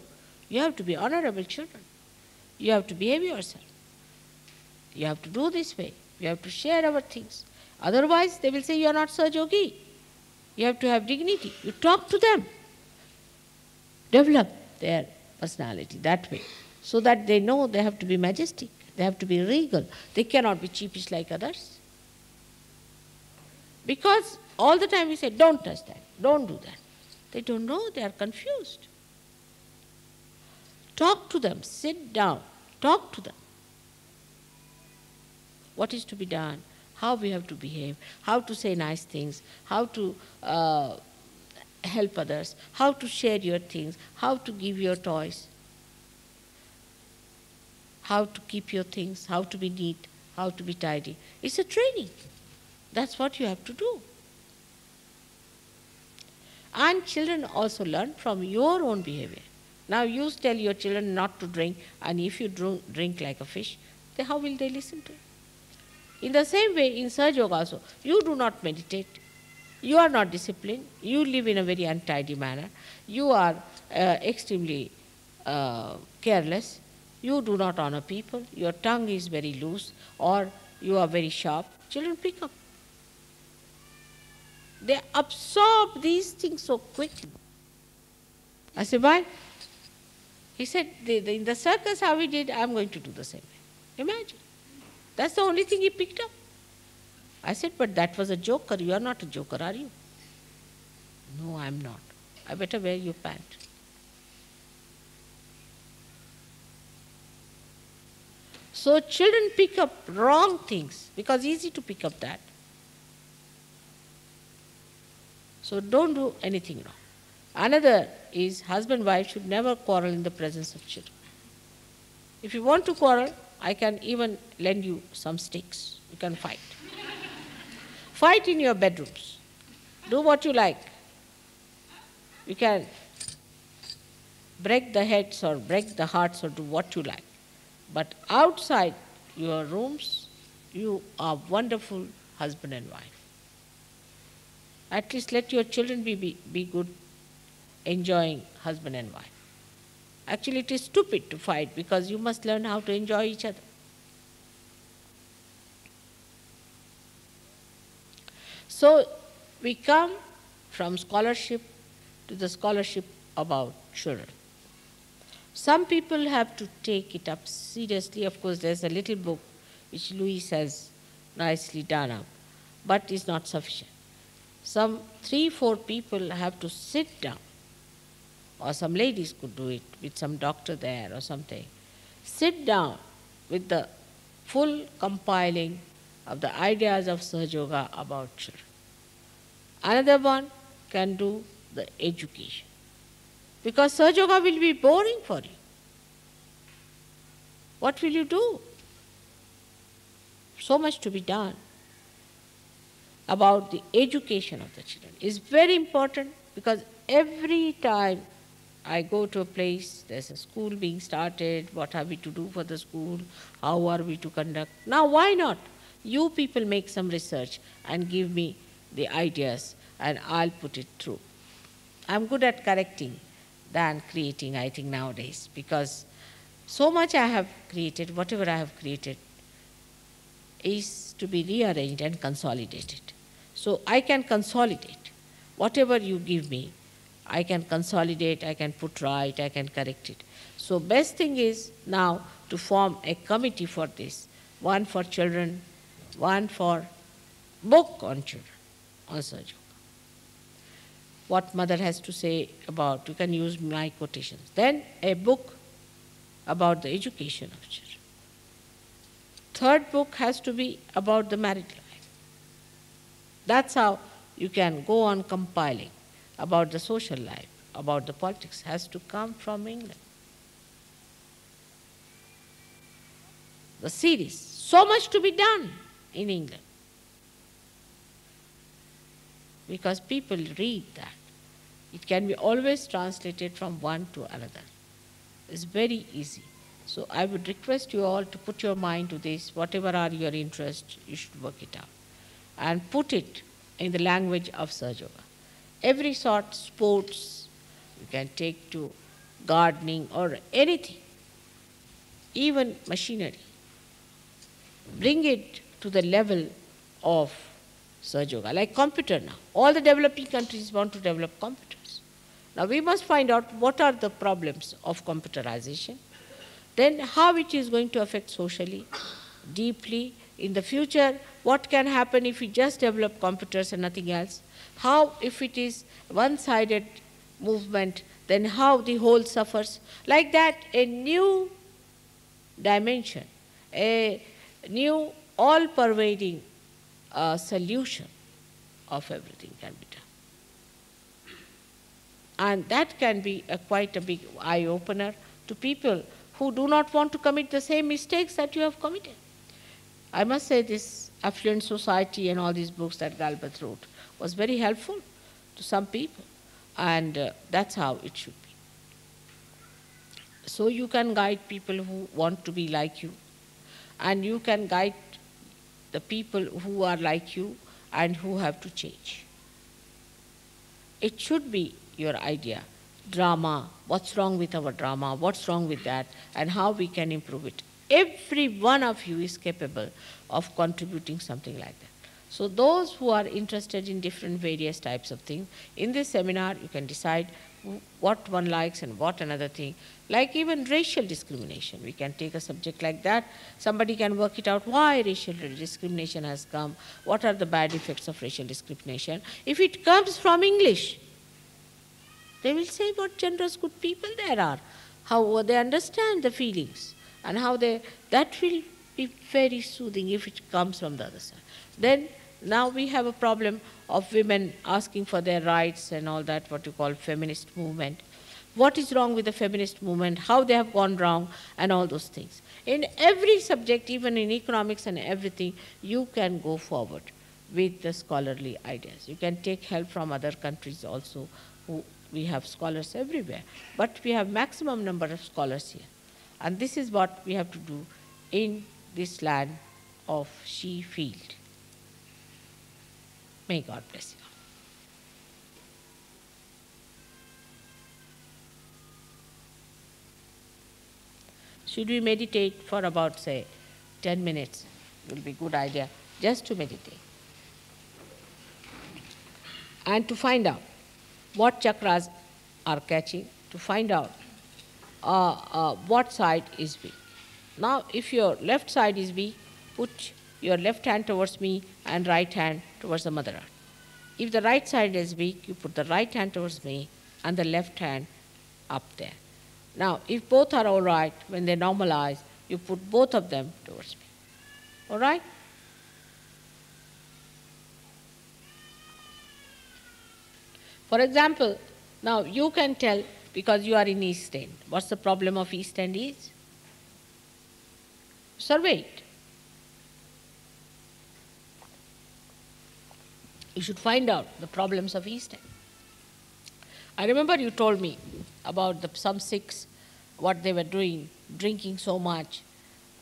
You have to be honorable children. You have to behave yourself. You have to do this way. You have to share our things. Otherwise, they will say you are not Sahajogi. You have to have dignity. You talk to them. Develop their personality that way, so that they know they have to be majestic, they have to be regal, they cannot be cheapish like others. Because all the time we say, don't touch that, don't do that. They don't know, they are confused. Talk to them, sit down, talk to them. What is to be done, how we have to behave, how to say nice things, how to help others, how to share your things, how to give your toys, how to keep your things, how to be neat, how to be tidy. It's a training. That's what you have to do. And children also learn from your own behavior. Now you tell your children not to drink, and if you drink like a fish, then how will they listen to you? In the same way, in Sahaja Yoga also, you do not meditate. You are not disciplined. You live in a very untidy manner. You are extremely careless. You do not honor people. Your tongue is very loose, or you are very sharp. Children pick up. They absorb these things so quickly. I said, why? He said, in the circus how he did, I'm going to do the same way. Imagine. That's the only thing he picked up. I said, but that was a joker. You are not a joker, are you? No, I'm not. I better wear your pant. So children pick up wrong things because it's easy to pick up that. So don't do anything wrong. Another is husband-wife should never quarrel in the presence of children. If you want to quarrel, I can even lend you some sticks. You can fight. Fight in your bedrooms. Do what you like. You can break the heads or break the hearts or do what you like. But outside your rooms, you are wonderful husband and wife. At least let your children be good, enjoying husband and wife. Actually, it is stupid to fight because you must learn how to enjoy each other. So we come from scholarship to the scholarship about children. Some people have to take it up seriously. Of course, there's a little book which Louis has nicely done up, but it's not sufficient. Some 3-4 people have to sit down, or some ladies could do it with some doctor there or something. Sit down with the full compiling of the ideas of Sahaja Yoga about children. Another one can do the education. Because Sahaja Yoga will be boring for you. What will you do? So much to be done about the education of the children. It's very important because every time I go to a place, there's a school being started, what are we to do for the school, how are we to conduct. Now why not? You people make some research and give me the ideas and I'll put it through. I'm good at correcting than creating, I think, nowadays, because so much I have created, whatever I have created, is to be rearranged and consolidated. So I can consolidate. Whatever you give me, I can consolidate, I can put right, I can correct it. So best thing is now to form a committee for this, one for children, one for book on children, on Sahaja Yoga. What mother has to say about, you can use my quotations. Then a book about the education of children. Third book has to be about the married life. That's how you can go on compiling about the social life, about the politics, has to come from England. The series, so much to be done in England. Because people read that. It can be always translated from one to another. It's very easy. So I would request you all to put your mind to this, whatever are your interests, you should work it out. And put it in the language of Sahaja Yoga. Every sort, sports, you can take to gardening or anything, even machinery. Bring it to the level of Sahaj Yoga, like computer now. All the developing countries want to develop computers. Now we must find out what are the problems of computerization, then how it is going to affect socially, deeply, in the future, what can happen if we just develop computers and nothing else, how if it is one-sided movement, then how the whole suffers. Like that, a new dimension, a new all-pervading solution of everything can be done. And that can be quite a big eye-opener to people who do not want to commit the same mistakes that you have committed. I must say this Affluent Society and all these books that Galbraith wrote was very helpful to some people, and that's how it should be. So you can guide people who want to be like you, and you can guide the people who are like you and who have to change. It should be your idea. Drama, what's wrong with our drama, what's wrong with that, and how we can improve it. Every one of you is capable of contributing something like that. So those who are interested in different various types of things, in this seminar you can decide what one likes and what another thing. Like even racial discrimination, we can take a subject like that. Somebody can work it out why racial discrimination has come, what are the bad effects of racial discrimination. If it comes from English, they will say what generous good people there are, how they understand the feelings, and how that will be very soothing if it comes from the other side. Then now we have a problem of women asking for their rights and all that, what you call feminist movement. What is wrong with the feminist movement, how they have gone wrong, and all those things. In every subject, even in economics and everything, you can go forward with the scholarly ideas. You can take help from other countries also. We have scholars everywhere, but we have maximum number of scholars here. And this is what we have to do in this land of Sheffield. May God bless you. Should we meditate for about, say, 10 minutes? It will be a good idea just to meditate. And to find out what chakras are catching, to find out what side is weak. Now, if your left side is weak, put your left hand towards me and right hand towards the Mother Earth. If the right side is weak, you put the right hand towards me and the left hand up there. Now, if both are all right, when they normalize, you put both of them towards me. All right? For example, now you can tell, because you are in East End, what's the problem of East End is? Survey it. You should find out the problems of East End. I remember you told me about some Sikhs, what they were doing, drinking so much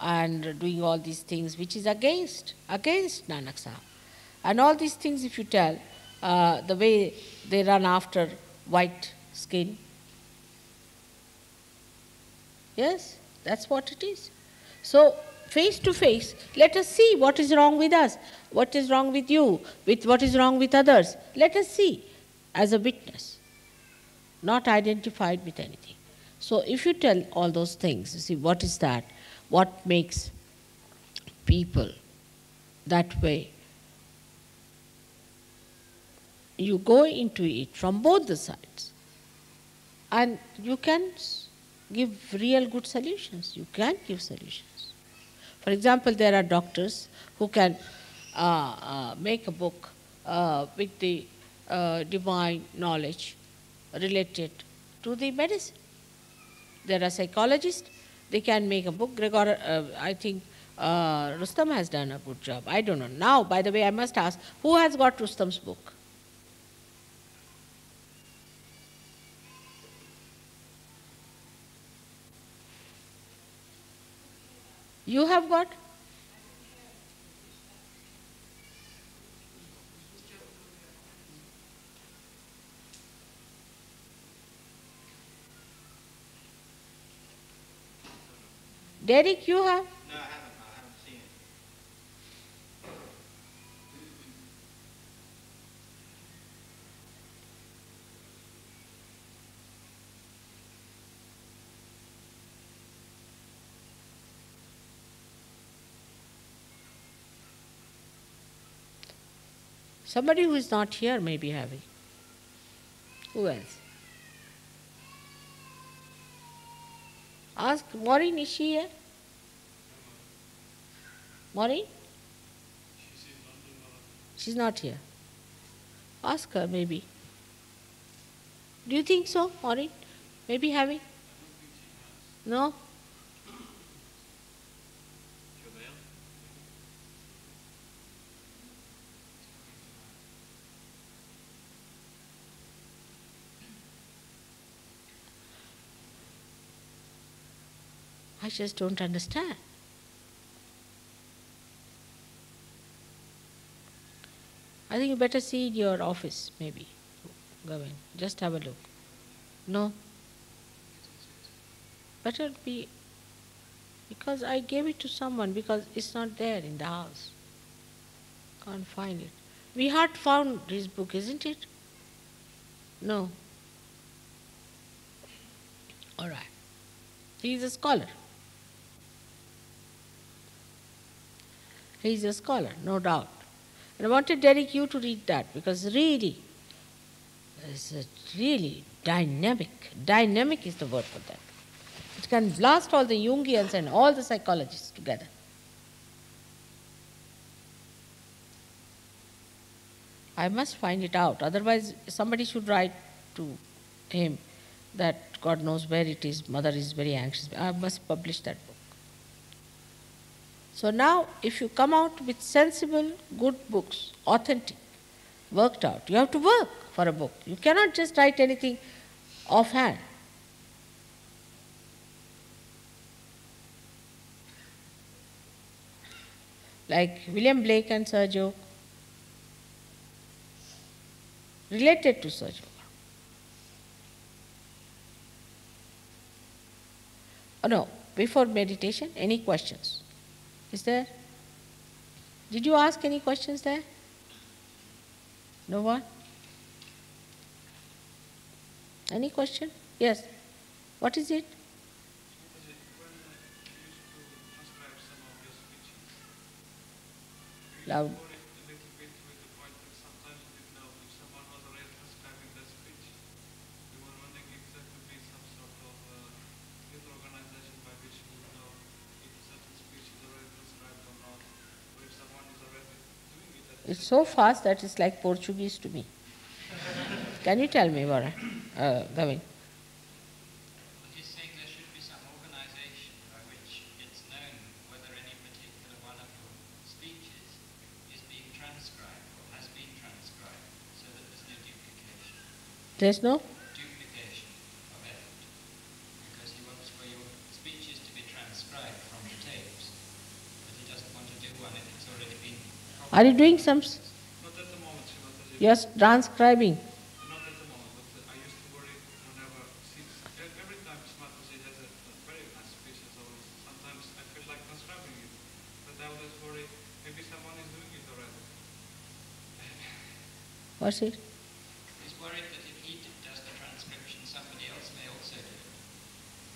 and doing all these things, which is against Nanak Sahib. And all these things, if you tell, the way they run after white skin. Yes, that's what it is. So, face to face, let us see what is wrong with us, what is wrong with you, with what is wrong with others. Let us see as a witness, not identified with anything. So if you tell all those things, you see, what is that? What makes people that way? You go into it from both the sides, and you can give real good solutions. You can give solutions. For example, there are doctors who can make a book with the divine knowledge related to the medicine. There are psychologists, they can make a book. I think Rustam has done a good job. I don't know. Now, by the way, I must ask, who has got Rustam's book? You have got? Derek, you have? No, I haven't seen Somebody who is not here may be having. Who else? Ask Maureen, is she here? Maureen? She's not here. Ask her maybe. Do you think so, Maureen? Maybe having? No? I just don't understand. I think you better see in your office, maybe. Go in. Just have a look. No? Better be, because I gave it to someone, because it's not there in the house. Can't find it. We had found his book, isn't it? No. All right. He is a scholar. He is a scholar, no doubt. And I wanted, Derek, you to read that, because really, it's really dynamic. Dynamic is the word for that. It can blast all the Jungians and all the psychologists together. I must find it out. Otherwise, somebody should write to him that God knows where it is. Mother is very anxious. I must publish that book. So now, if you come out with sensible, good books, authentic, worked out, you have to work for a book. You cannot just write anything offhand. Like William Blake and Sergio, related to Sergio. Oh no, before meditation, any questions? Is there? Did you ask any questions there? No one? Any question? Yes. What is it? Loud. It's so fast that it's like Portuguese to me. Can you tell me, Gavin? He's saying there should be some organization by which it's known whether any particular one of your speeches is being transcribed or has been transcribed, so that there's no duplication. There's no? Duplication of effort. Because he wants for your speeches to be transcribed from the tapes, but he doesn't want to do one if it's already been. Are you doing some? Not at the moment, Mataji. You're transcribing. Not at the moment, but I used to worry whenever, every time Mataji has a very nice speech as always, sometimes I feel like transcribing it, but I always worry, maybe someone is doing it already. What's it? He's worried that if he does the transcription, somebody else may also do it.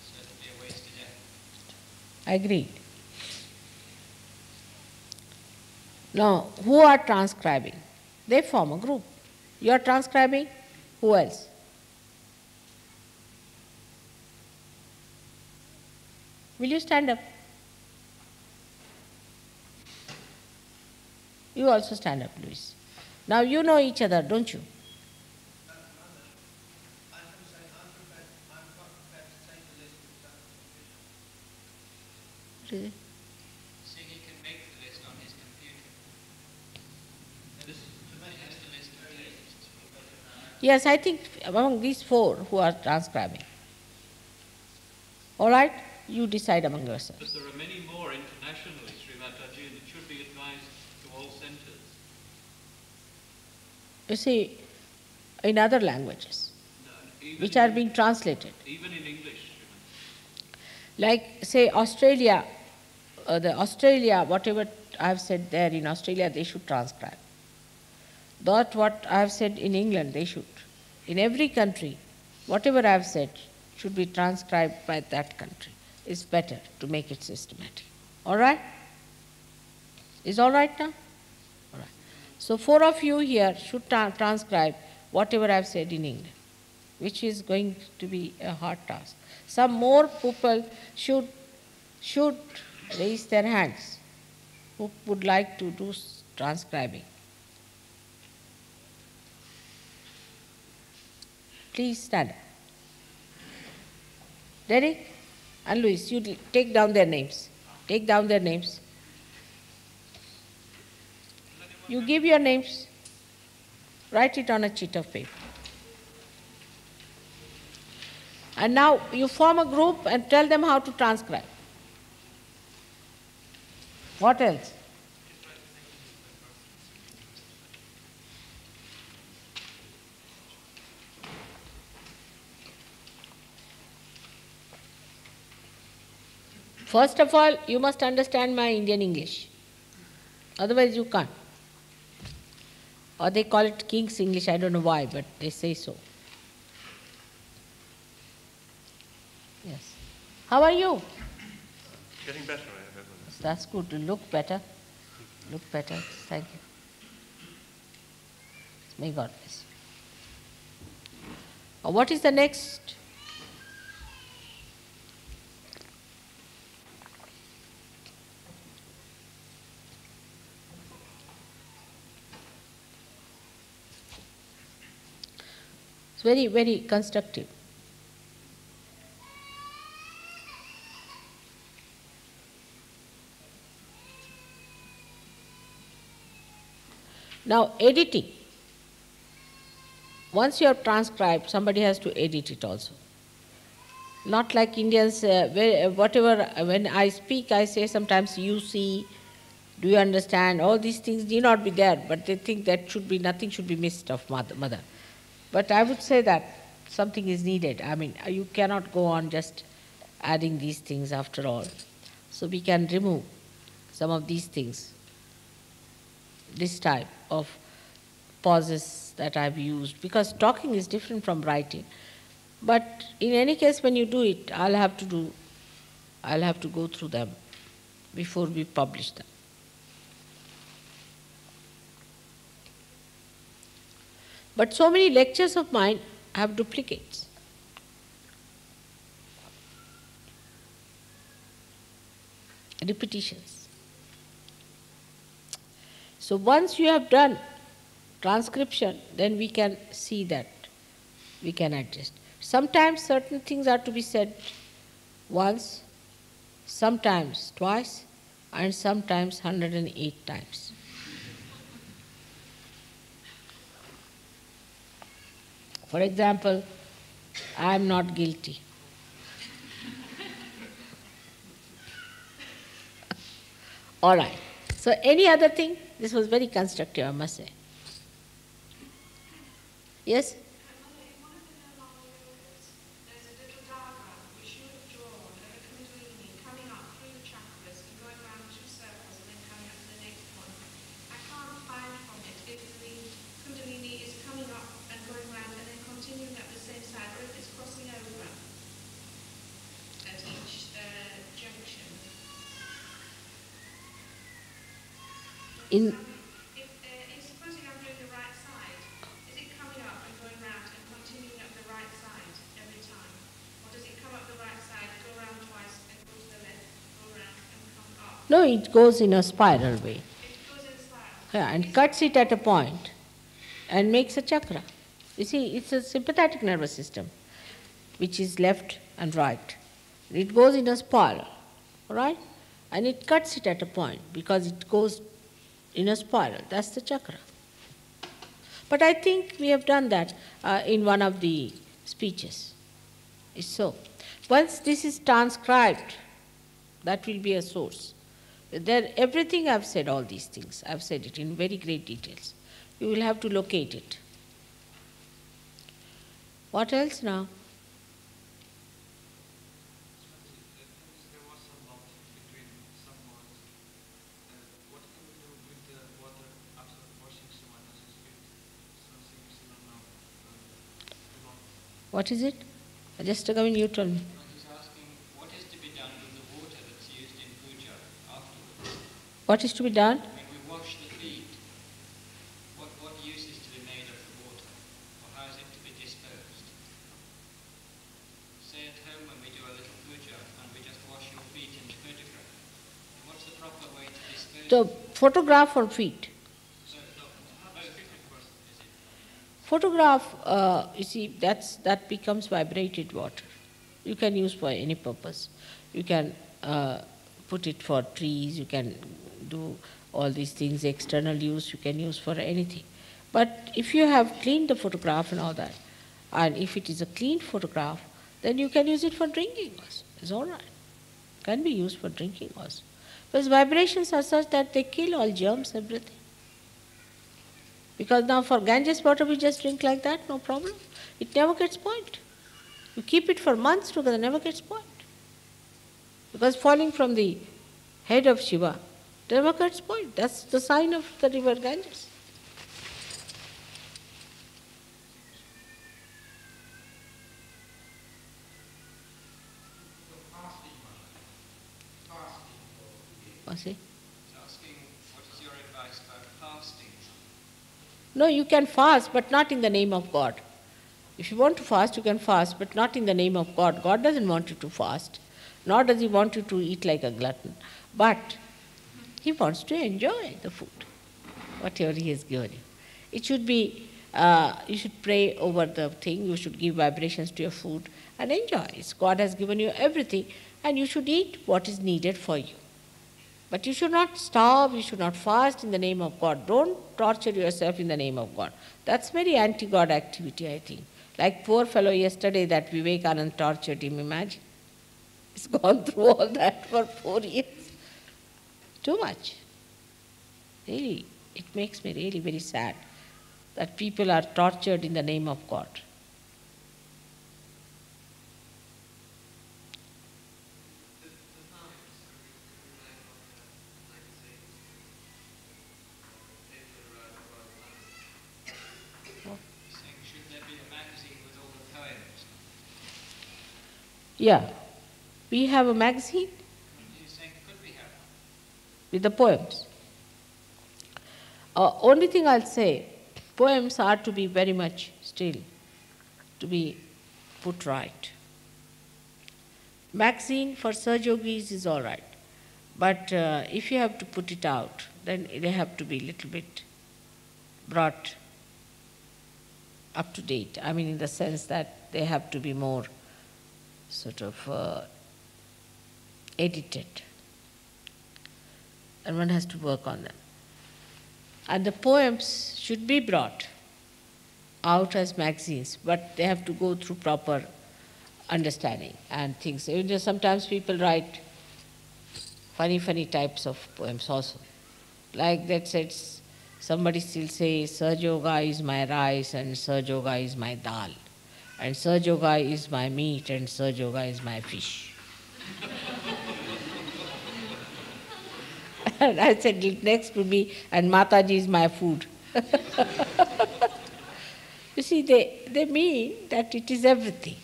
So it'll be a wasted effort. Agreed. Now, who are transcribing? They form a group. You are transcribing? Who else? Will you stand up? You also stand up, Luis. Now you know each other, don't you? What is it? See, he can make the list on his computer. He has the list of tapes. Yes, I think among these four who are transcribing. All right? You decide among yourselves. But there are many more internationally, Sri Mataji, and it should be advised to all centres. You see, in other languages, Even which in- are being translated. Even in English, Sri Mataji. Like, say, Australia, whatever I have said there in Australia, they should transcribe. That what I have said in England, they should. In every country, whatever I have said should be transcribed by that country. It's better to make it systematic. All right? Is all right now? All right. So 4 of you here should transcribe whatever I've said in English, which is going to be a hard task. Some more people should raise their hands who would like to do transcribing. Please stand up. Derek and Louis, you take down their names. Take down their names. You give your names. Write it on a sheet of paper. And now you form a group and tell them how to transcribe. What else? First of all, you must understand my Indian English. Otherwise you can't. Or they call it King's English, I don't know why, but they say so. Yes. How are you? Getting better, That's good. You look better. Look better. Thank you. May God bless you. What is the next? It's very, very constructive. Now, editing. Once you have transcribed, somebody has to edit it also. Not like Indians, when I speak, I say sometimes you see, do you understand? All these things need not be there, but they think that nothing should be missed of mother. But I would say that something is needed. I mean, you cannot go on just adding these things after all. So we can remove some of these things, this type of pauses that I've used, because talking is different from writing. But in any case, when you do it, I'll have to go through them before we publish them. But so many lectures of mine have duplicates. Repetitions. So once you have done transcription, then we can see that we can adjust. Sometimes certain things are to be said once, sometimes twice, and sometimes 108 times. For example, I am not guilty. All right. So any other thing? This was very constructive, I must say. Yes? There's a little diagram which you have drawn of a kundalini coming up through the chakras and going around 2 circles and then coming up to the next one. I can't find from it if the kundalini is coming up and going around and then continuing up the same side, or if it's crossing over at each junction. Supposing I'm doing the right side, is it coming up and going round and continuing up the right side every time? Or does it come up the right side, go around twice, and go to the left, go around and come up? No, it goes in a spiral way. It goes in a spiral. Yeah, and cuts it at a point and makes a chakra. You see, it's a sympathetic nervous system, which is left and right. It goes in a spiral, all right? And it cuts it at a point because it goes in a spiral. That's the chakra. But I think we have done that in one of the speeches. It's so. Once this is transcribed, that will be a source. There, everything I've said, all these things, I've said it in very great details. You will have to locate it. What else now? There was some knot between some words. What can we do with the water after washing someone else's feet? Something similar now. What is it? Just a moment, you tell me. He's asking what is to be done with the water that's used in puja afterwards. What is to be done? When we wash the feet, The photograph or feet? Photograph, you see, that becomes vibrated water. You can use for any purpose. You can put it for trees, you can do all these things, external use, you can use for anything. But if you have cleaned the photograph and all that, and if it is a clean photograph, then you can use it for drinking also. It's all right. Can be used for drinking also. Because vibrations are such that they kill all germs, everything. Because now for Ganges water we just drink like that, no problem. It never gets spoiled. You keep it for months together, never gets spoiled. Because falling from the head of Shiva never gets spoiled. That's the sign of the river Ganges. See? Asking, what is your advice about fasting? No, you can fast, but not in the name of God. If you want to fast, you can fast, but not in the name of God. God doesn't want you to fast, nor does He want you to eat like a glutton. But He wants to enjoy the food, whatever He has given you. It should be, you should pray over the thing, you should give vibrations to your food and enjoy. God has given you everything, and you should eat what is needed for you. But you should not starve, you should not fast in the name of God. Don't torture yourself in the name of God. That's very anti-God activity, I think. Like poor fellow yesterday that Vivekananda tortured him, imagine. He's gone through all that for 4 years. Too much. Really, it makes me really very sad that people are tortured in the name of God. Yeah. We have a magazine with the poems. Only thing I'll say, poems are to be very much still, to be put right. Magazine for Sahaj Yogis is all right. But if you have to put it out, then they have to be a little bit brought up to date. I mean, in the sense that they have to be more sort of edited. And one has to work on them. And the poems should be brought out as magazines, but they have to go through proper understanding and things. You know, sometimes people write funny types of poems also. Like that says, somebody still says, Sahaj Yoga is my rice and Sahaj Yoga is my dal. And Sahaj Yoga is my meat and Sahaj Yoga is my fish. And I said, next would be, and Mataji is my food. You see, they mean that it is everything.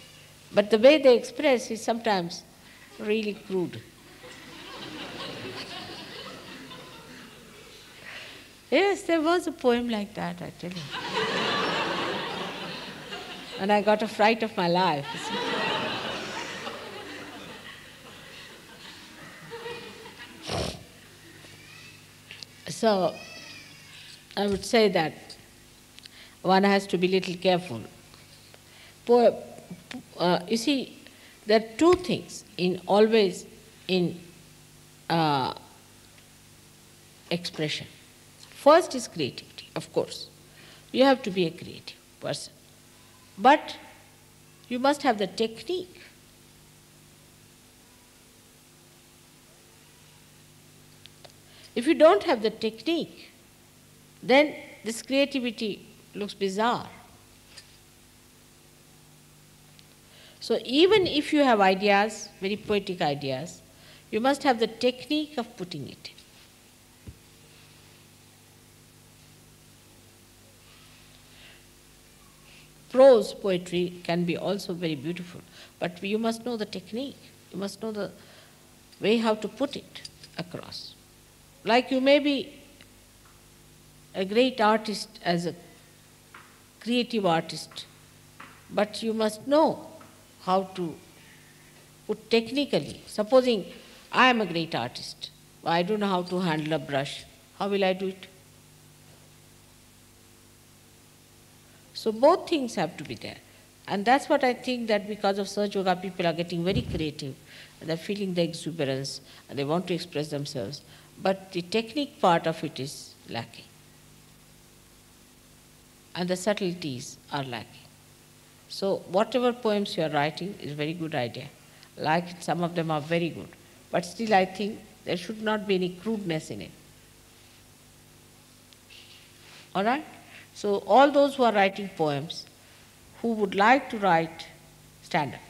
But the way they express is sometimes really crude. Yes, there was a poem like that, I tell you. And I got a fright of my life. So, I would say that one has to be a little careful. You see, there are two things always in expression. First is creativity, of course. You have to be a creative person. But you must have the technique. If you don't have the technique, then this creativity looks bizarre. So even if you have ideas, very poetic ideas, you must have the technique of putting it in. Prose poetry can be also very beautiful, but you must know the technique. You must know the way how to put it across. Like you may be a great artist as a creative artist, but you must know how to put technically. Supposing I am a great artist, I don't know how to handle a brush. How will I do it? So both things have to be there. And that's what I think, that because of Sahaj Yoga, people are getting very creative. And they're feeling the exuberance and they want to express themselves. But the technique part of it is lacking. And the subtleties are lacking. So whatever poems you are writing is a very good idea. Like some of them are very good. But still I think there should not be any crudeness in it. All right? So all those who are writing poems, who would like to write, stand up.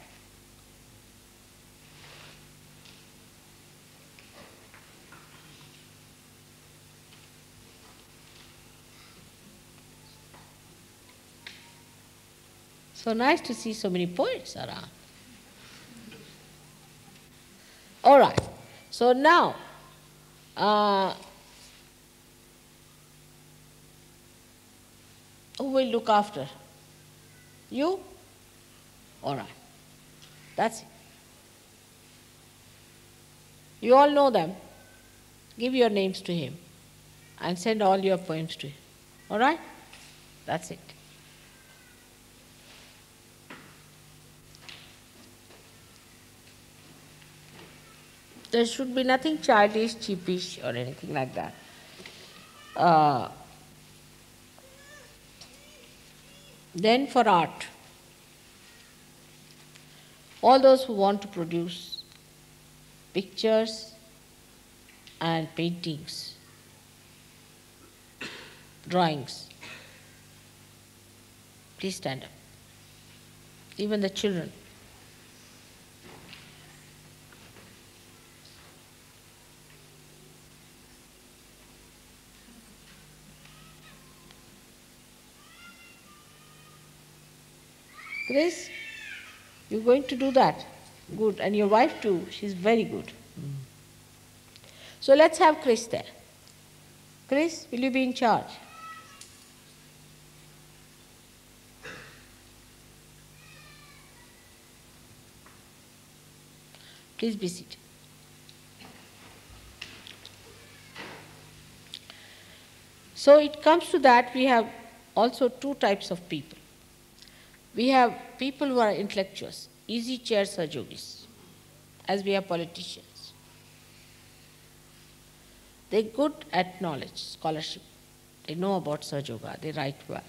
So nice to see so many poets around. All right. So now, who will look after? You? All right. That's it. You all know them. Give your names to him and send all your poems to him. All right? That's it. There should be nothing childish, cheapish, or anything like that. Then for art, all those who want to produce pictures and paintings, drawings, please stand up. Even the children. Grace, you're going to do that? Good. And your wife too, she's very good. So let's have Chris there. Chris, will you be in charge? Please be seated. So it comes to that, we have also two types of people. We have people who are intellectuals, easy chair Sahaj yogis, as we have politicians. They're good at knowledge, scholarship. They know about Sahaj Yoga, they write well.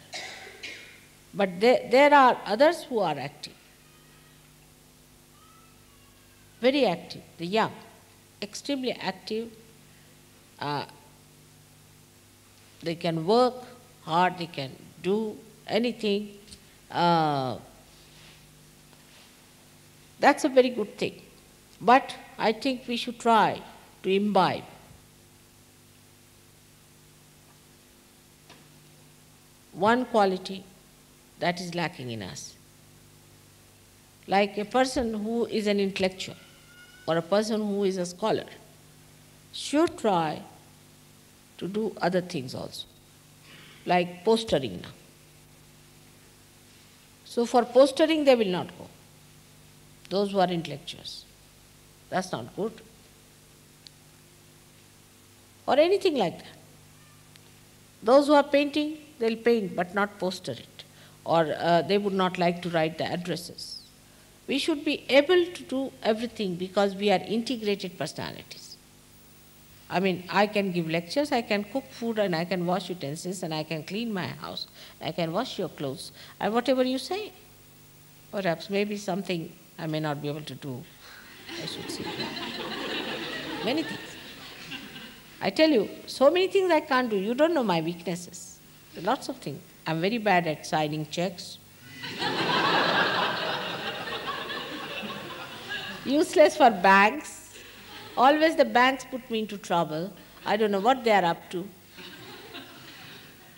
But there are others who are active, very active, the young, extremely active. They can work hard, they can do anything. That's a very good thing. But I think we should try to imbibe one quality that is lacking in us. Like a person who is an intellectual or a person who is a scholar should try to do other things also, like postering now. So for postering they will not go, those who are intellectuals. That's not good. Or anything like that. Those who are painting, they'll paint but not poster it. Or they would not like to write the addresses. We should be able to do everything because we are integrated personalities. I mean, I can give lectures, I can cook food, and I can wash utensils, and I can clean my house, I can wash your clothes, and whatever you say. Perhaps maybe something I may not be able to do, I should say. Many things. I tell you, so many things I can't do. You don't know my weaknesses. Lots of things. I'm very bad at signing checks. Useless for banks. Always the banks put me into trouble. I don't know what they are up to.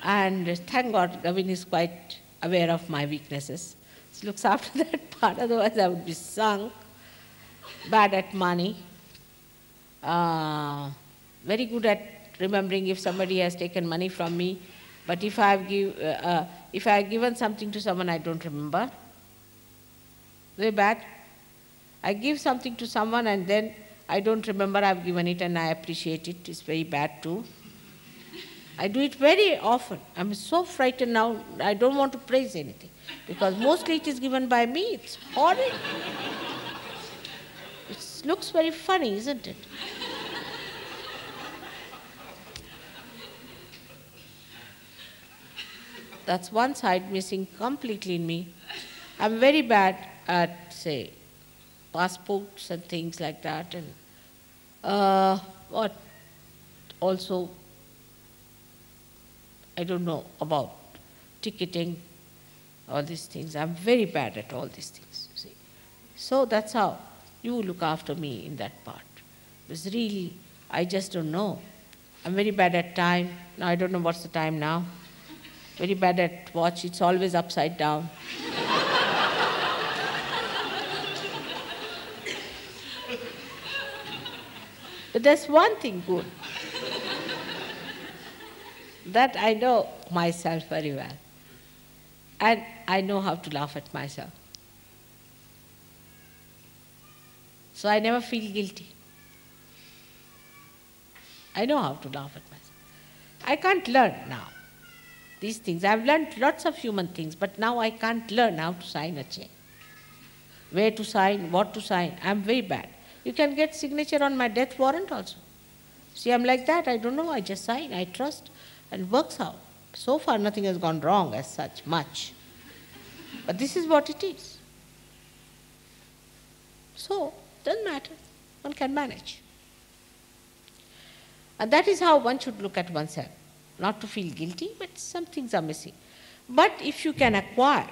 And thank God, Gavin is quite aware of my weaknesses. He looks after that part, otherwise I would be sunk. Bad at money. Very good at remembering if somebody has taken money from me, but if I have given something to someone, I don't remember. Very bad. I give something to someone and then I don't remember I've given it and I appreciate it. It's very bad too. I do it very often. I'm so frightened now, I don't want to praise anything. Because mostly it is given by me. It's horrid. It looks very funny, isn't it? That's one side missing completely in me. I'm very bad at, say, passports and things like that, and what also, I don't know about ticketing, all these things. I'm very bad at all these things, you see. So that's how you look after me in that part. Because really, I just don't know. I'm very bad at time. Now I don't know what's the time now. Very bad at watch, it's always upside down. But there's one thing good, that I know myself very well. And I know how to laugh at myself. So I never feel guilty. I know how to laugh at myself. I can't learn now these things. I've learned lots of human things, but now I can't learn how to sign a check. Where to sign, what to sign. I'm very bad. You can get signature on my death warrant also. See, I'm like that. I don't know. I just sign. I trust, and it works out. So far, nothing has gone wrong as such, much. But this is what it is. So, doesn't matter. One can manage. And that is how one should look at oneself. Not to feel guilty, but some things are missing. But if you can acquire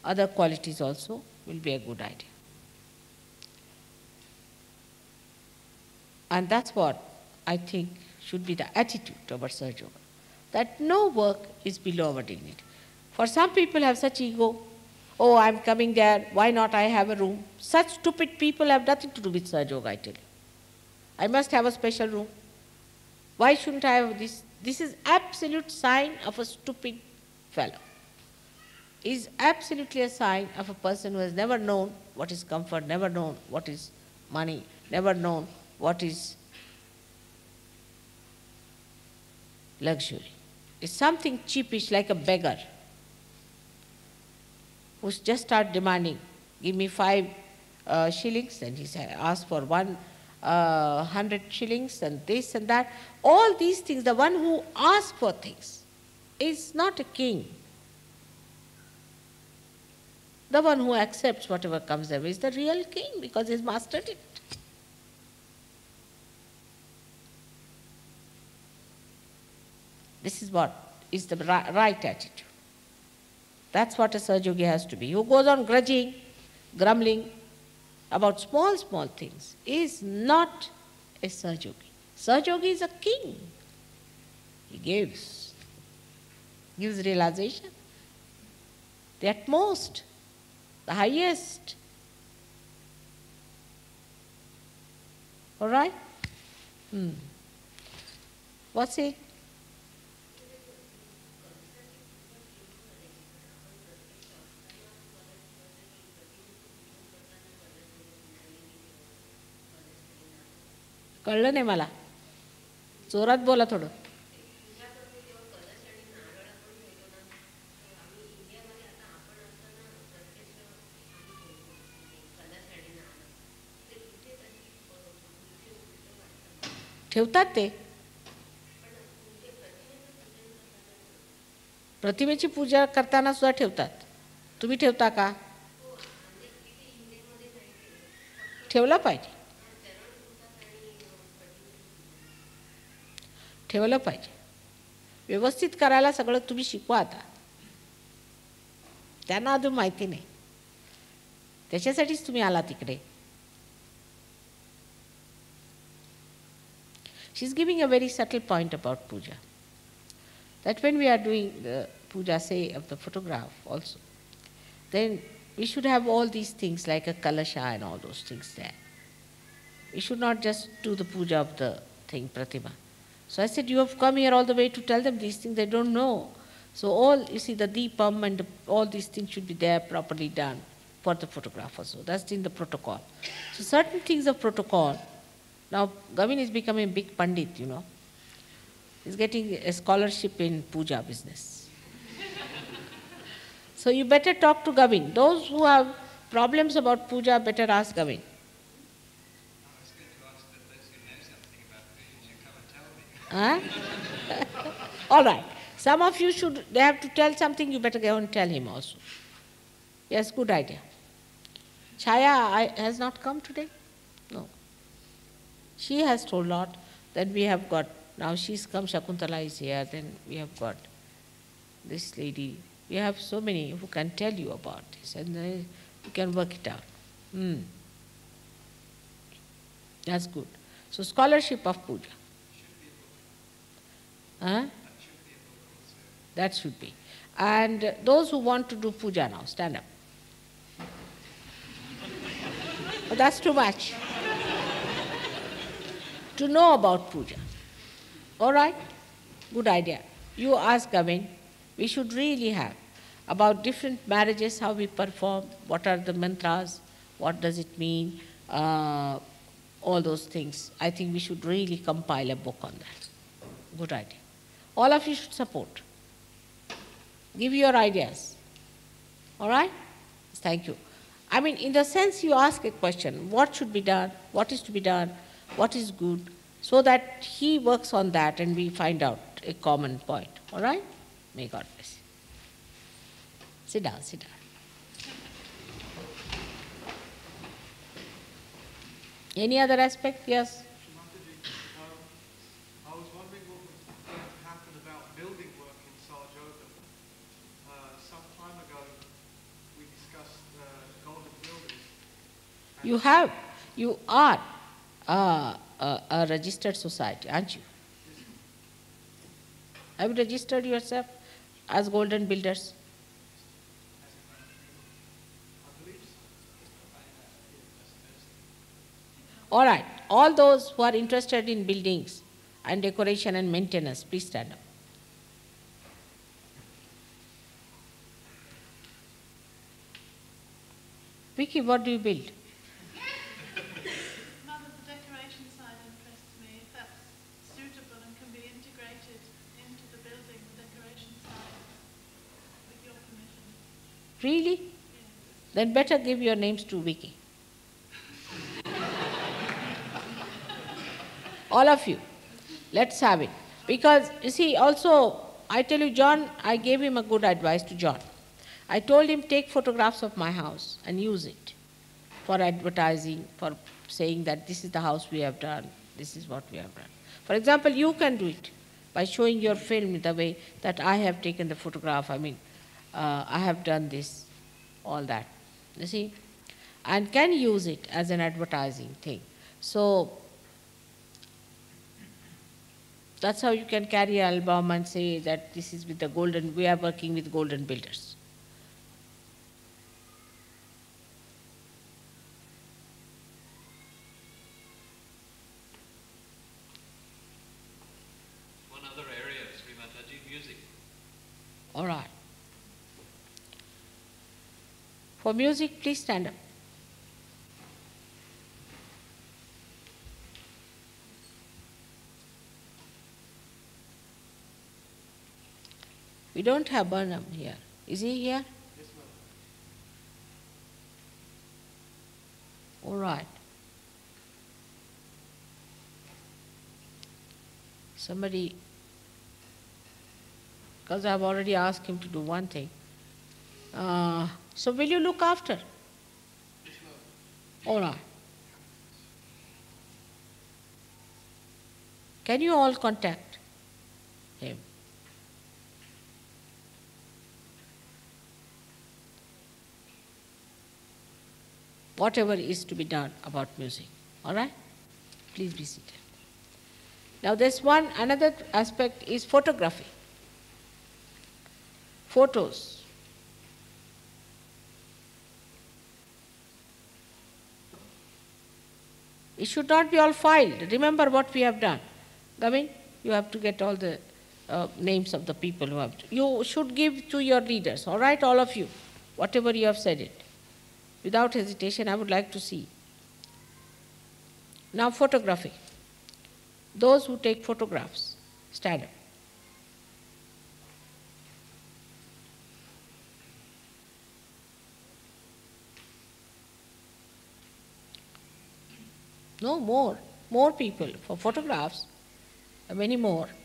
other qualities also, will be a good idea. And that's what I think should be the attitude towards Sahaja Yoga, that no work is below our dignity. For some people have such ego, oh, I'm coming there, why not I have a room? Such stupid people have nothing to do with Sahaja Yoga, I tell you. I must have a special room. Why shouldn't I have this? This is absolute sign of a stupid fellow. Is absolutely a sign of a person who has never known what is comfort, never known what is money, never known what is luxury. It's something cheapish like a beggar who just start demanding, give me 5 shillings, and he asked for 100 shillings and this and that. All these things, the one who asks for things is not a king. The one who accepts whatever comes their way is the real king because he's mastered it. This is what is the right attitude. That's what a Sahaja Yogi has to be. Who goes on grudging, grumbling about small things is not a Sahaja Yogi. Sahaja Yogi is a king. He gives realization, the utmost, the highest. All right? What's it? कळलं नाही मला जोरात बोला थोडं ठेवतात ते प्रतिमेची पूजा करताना सुद्धा ठेवतात तुम्ही ठेवता का ठेवलं पाहिजे ठेवलं पाहिजे व्यवस्थित करायला सगळं तुम्ही शिकवा आता त्यांना अजून माहिती नाही त्याच्यासाठीच तुम्ही आला तिकडे She is giving a very subtle point about puja. That when we are doing the puja, say, of the photograph also, then we should have all these things like a kalasha and all those things there. We should not just do the puja of the thing, pratima. So I said, you have come here all the way to tell them these things, they don't know. So all, you see, the deepam and all these things should be there properly done. for the photograph also. That's in the protocol. So certain things of protocol. Now Gavin is becoming a big pandit, you know. He's getting a scholarship in puja business. So you better talk to Gavin. Those who have problems about puja better ask Gavin. I was going to ask that those who know something about puja should come and tell me. Huh? All right. Some of you should, they have to tell something, you better go and tell him also. Yes, good idea. Chaya has not come today? No. She has told a lot. Then we have got, now she's come, Shakuntala is here, then we have got this lady. We have so many who can tell you about this, and you can work it out. That's good. So scholarship of puja. Huh? That should be. And those who want to do puja now, stand up. But that's too much. To know about puja. All right? Good idea. You ask Gavin, we should really have about different marriages, how we perform, what are the mantras, what does it mean, all those things. I think we should really compile a book on that. Good idea. All of you should support. Give your ideas. All right? Thank you. I mean, in the sense you ask a question, what should be done, what is to be done, what is good, so that he works on that and we find out a common point. All right? May God bless you. Sit down, sit down. Any other aspect? Yes? I was wondering what was going to happen about building work in Sahaj. Some time ago, we discussed golden buildings. You are a registered society, aren't you? Have you registered yourself as golden builders? All right. All those who are interested in buildings and decoration and maintenance, please stand up. Vicky, what do you build? Mother, the decoration side interests me. If that's suitable and can be integrated into the building, the decoration side, with your permission. Really? Yes. Then better give your names to Vicky. All of you, let's have it. Because, you see, also, I tell you, John, I gave him a good advice to John. I told him, take photographs of my house and use it for advertising, for saying that this is the house we have done, this is what we have done. For example, you can do it by showing your film in the way that I have taken the photograph, I have done this, all that, you see, and can use it as an advertising thing. So, that's how you can carry an album and say that this is with the golden, we are working with golden builders. One other area, Sri Mataji, music. All right. For music, please stand up. We don't have Burnham here. Is he here? Yes, ma'am. All right. Somebody, because I've already asked him to do one thing. So will you look after? Yes, ma'am. All right. Can you all contact him? Whatever is to be done about music. All right? Please be seated. Now there's another aspect is photography. Photos. It should not be all filed. Remember what we have done. Gavin, you have to get all the names of the people who have. You should give to your readers, all right, all of you, whatever you have said it. without hesitation, I would like to see. Now photography. Those who take photographs, stand up. No, more people. For photographs, many more. Who's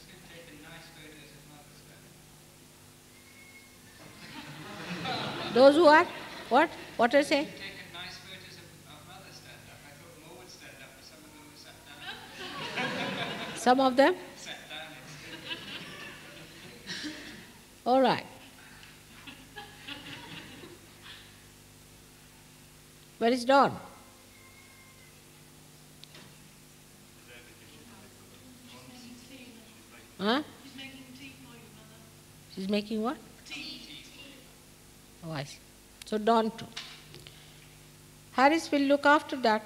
going to take the nice photos of Mother's Day? Those who are, what? What I say? Taken nice photos of Mother's stand up. I thought more would stand up, but some of them were sat down. Some of them? Sat down instead. All right. Where is Dawn? Huh? She's making tea for you, Mother. She's making what? Tea. Oh, I see. So Dawn too. Harris will look after that.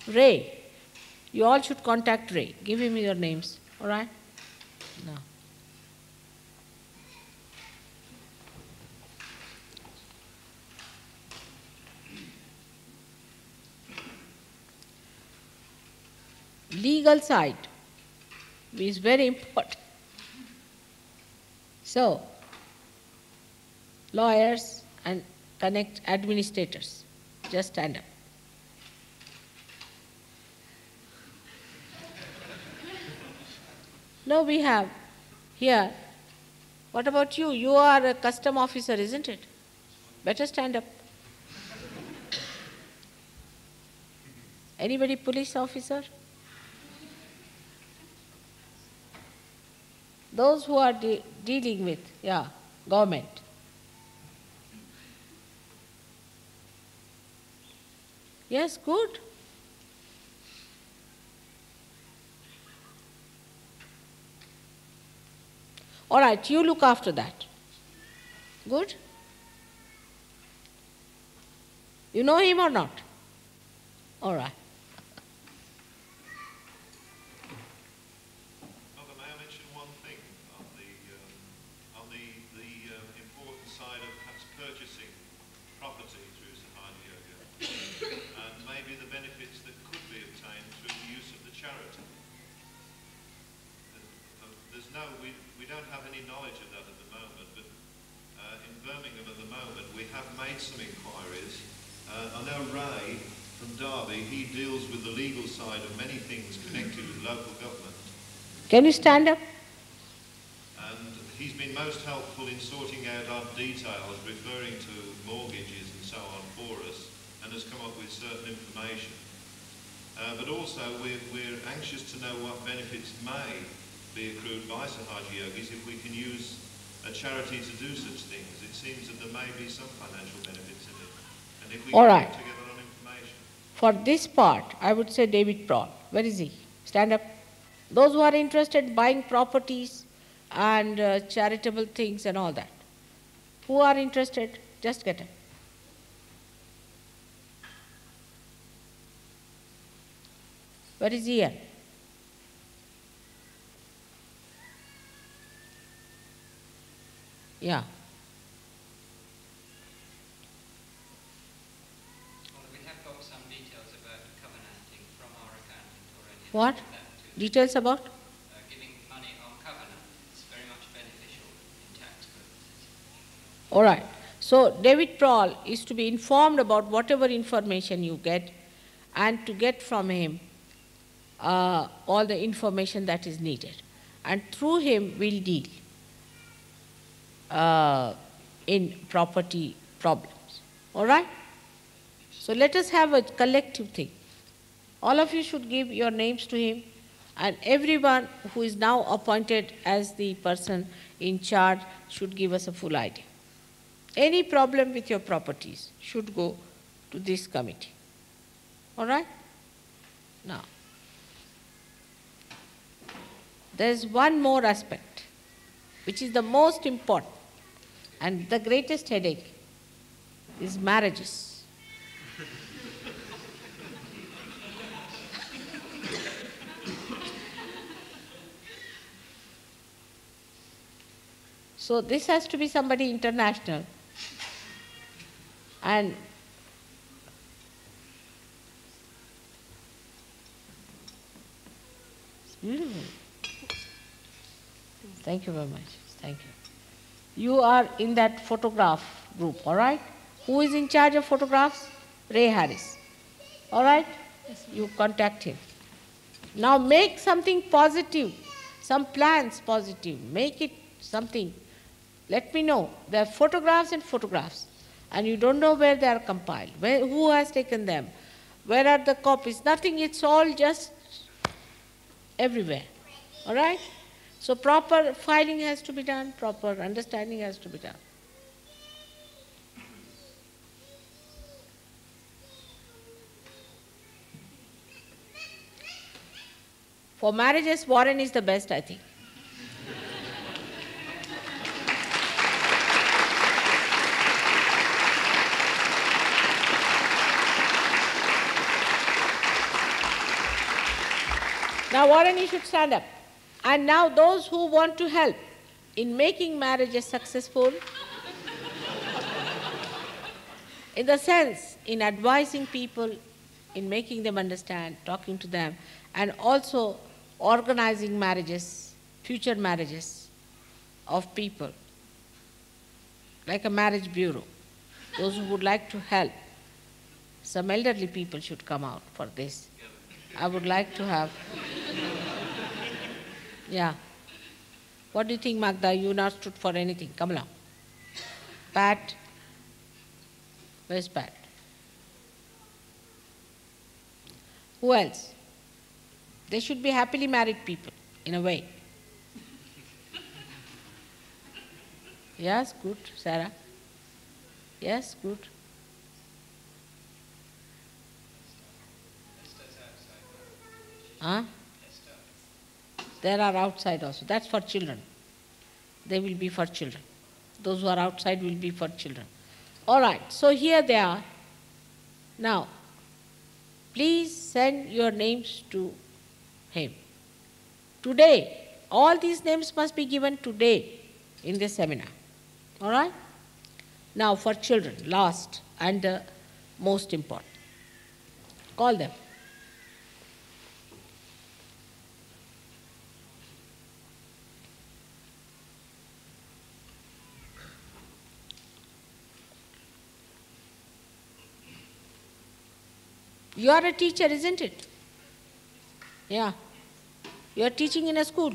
Ray. You all should contact Ray. Give him your names. All right? No. Legal side is very important. So, lawyers and connect administrators, just stand up. No, we have here. What about you? You are a custom officer, isn't it? Better stand up. Anybody police officer? Those who are dealing with, government. Yes, good. All right, you look after that. Good? You know him or not? All right. Mother, may I mention one thing on the important side of perhaps purchasing property through Sahaj Yoga, and maybe the benefits that could be obtained through the use of the charity. We don't have any knowledge of that at the moment, but in Birmingham at the moment we have made some inquiries. I know Ray from Derby, he deals with the legal side of many things connected with local government. Can you stand up? And he's been most helpful in sorting out our details, referring to mortgages and so on for us, and has come up with certain information. But also we're anxious to know what benefits may be accrued by Sahaj Yogis if we can use a charity to do such things. It seems that there may be some financial benefits in it. And if we All can right. get together on information. For this part, I would say David Prawl. Where is he? Stand up. Those who are interested in buying properties and charitable things and all that. Who are interested? Just get up. Where is Ian? Yeah. Well, we have got some details about covenanting from our accountant already. What? Details about? Giving money on covenant is very much beneficial in tax purposes. All right. So David Prawl is to be informed about whatever information you get and to get from him all the information that is needed. And through him we'll deal in property problems. All right? So let us have a collective thing. All of you should give your names to him, and everyone who is now appointed as the person in charge should give us a full idea. Any problem with your properties should go to this committee. All right? Now, there is one more aspect, which is the most important and the greatest headache, is marriages. So this has to be somebody international. And it's beautiful. Thank you very much. Thank you. You are in that photograph group, all right? Who is in charge of photographs? Ray Harris. All right? You contact him. Now make something positive, some plans positive. Make it something. Let me know. There are photographs and photographs. And you don't know where they are compiled. Who has taken them? Where are the copies? Nothing. It's all just everywhere. All right? So proper filing has to be done, proper understanding has to be done. For marriages, Warren is the best, I think. Now, Warren, you should stand up. And now those who want to help in making marriages successful, in the sense, in advising people, in making them understand, talking to them, and also organizing marriages, future marriages of people, like a marriage bureau. Those who would like to help, some elderly people should come out for this. I would like to have, yeah. What do you think, Magda? You not stood for anything. Come along. Pat. Where's Pat? Who else? They should be happily married people, in a way. Yes, good. Sarah? Yes, good. Huh? There are outside also. That's for children. They will be for children. Those who are outside will be for children. All right, so here they are. Now, please send your names to him. Today, all these names must be given today in this seminar. All right? Now, for children, last and most important. Call them. You are a teacher, isn't it? Yeah. You are teaching in a school.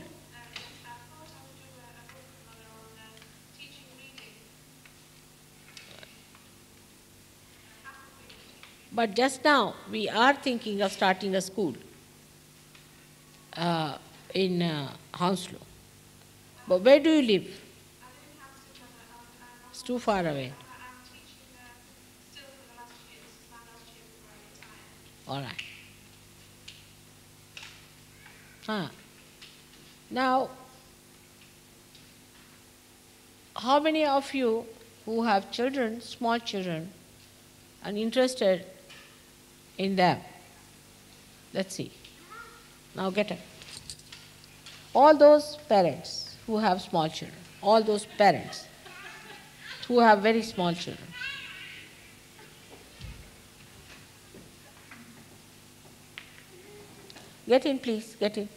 But just now, we are thinking of starting a school in Hounslow. But where do you live? It's too far away. All right. Now, how many of you who have children, small children, are interested in them? Let's see. Now get up. All those parents who have small children, all those parents who have very small children, get in, please, get in.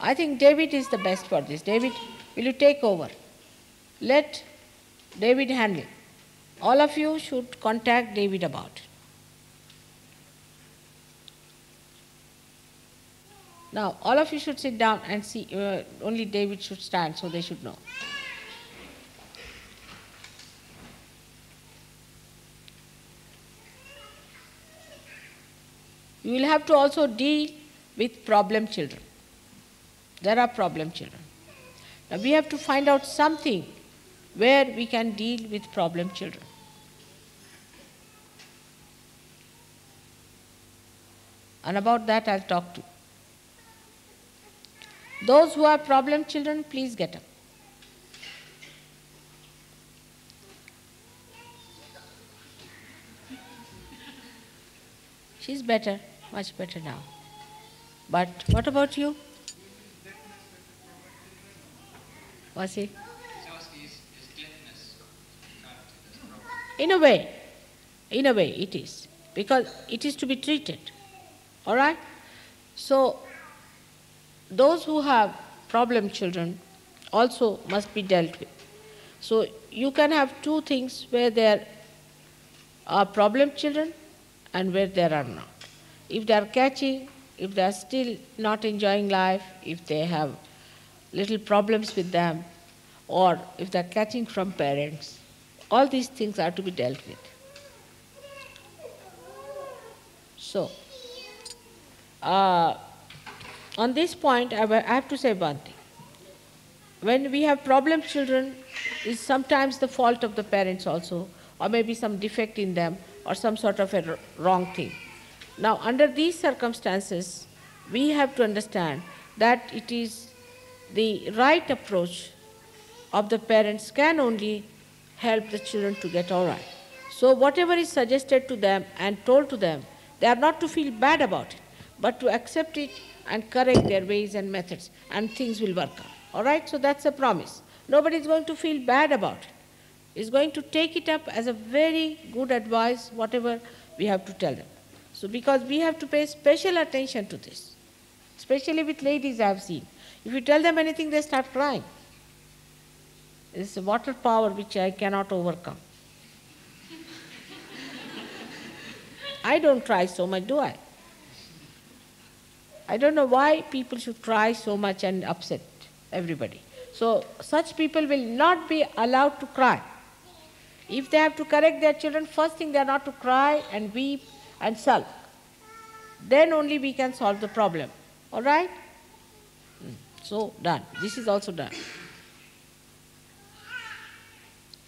I think David is the best for this. David, will you take over? Let David handle it. All of you should contact David about it. Now, all of you should sit down and see, only David should stand, so they should know. You will have to also deal with problem children. There are problem children. Now, we have to find out something where we can deal with problem children. And about that I'll talk to you. Those who have problem children, please get up. She's better, much better now. But what about you? Was it? He's asking, is deafness counted as a problem? In a way it is. Because it is to be treated. All right? So, those who have problem children also must be dealt with. So, you can have two things where there are problem children and where there are not. If they are catching, if they are still not enjoying life, if they have little problems with them, or if they are catching from parents, all these things are to be dealt with. So, on this point, I have to say one thing. When we have problem children, it's sometimes the fault of the parents also, or maybe some defect in them, or some sort of a wrong thing. Now, under these circumstances, we have to understand that it is the right approach of the parents can only help the children to get all right. So whatever is suggested to them and told to them, they are not to feel bad about it, but to accept it and correct their ways and methods, and things will work out. All right? So that's a promise. Nobody is going to feel bad about it. Is going to take it up as a very good advice, whatever we have to tell them. So because we have to pay special attention to this, especially with ladies I have seen. If you tell them anything, they start crying. It's a water power which I cannot overcome. I don't cry so much, do I? I don't know why people should cry so much and upset everybody. So such people will not be allowed to cry. If they have to correct their children, first thing they are not to cry and weep and sulk. Then only we can solve the problem. All right? So done. This is also done.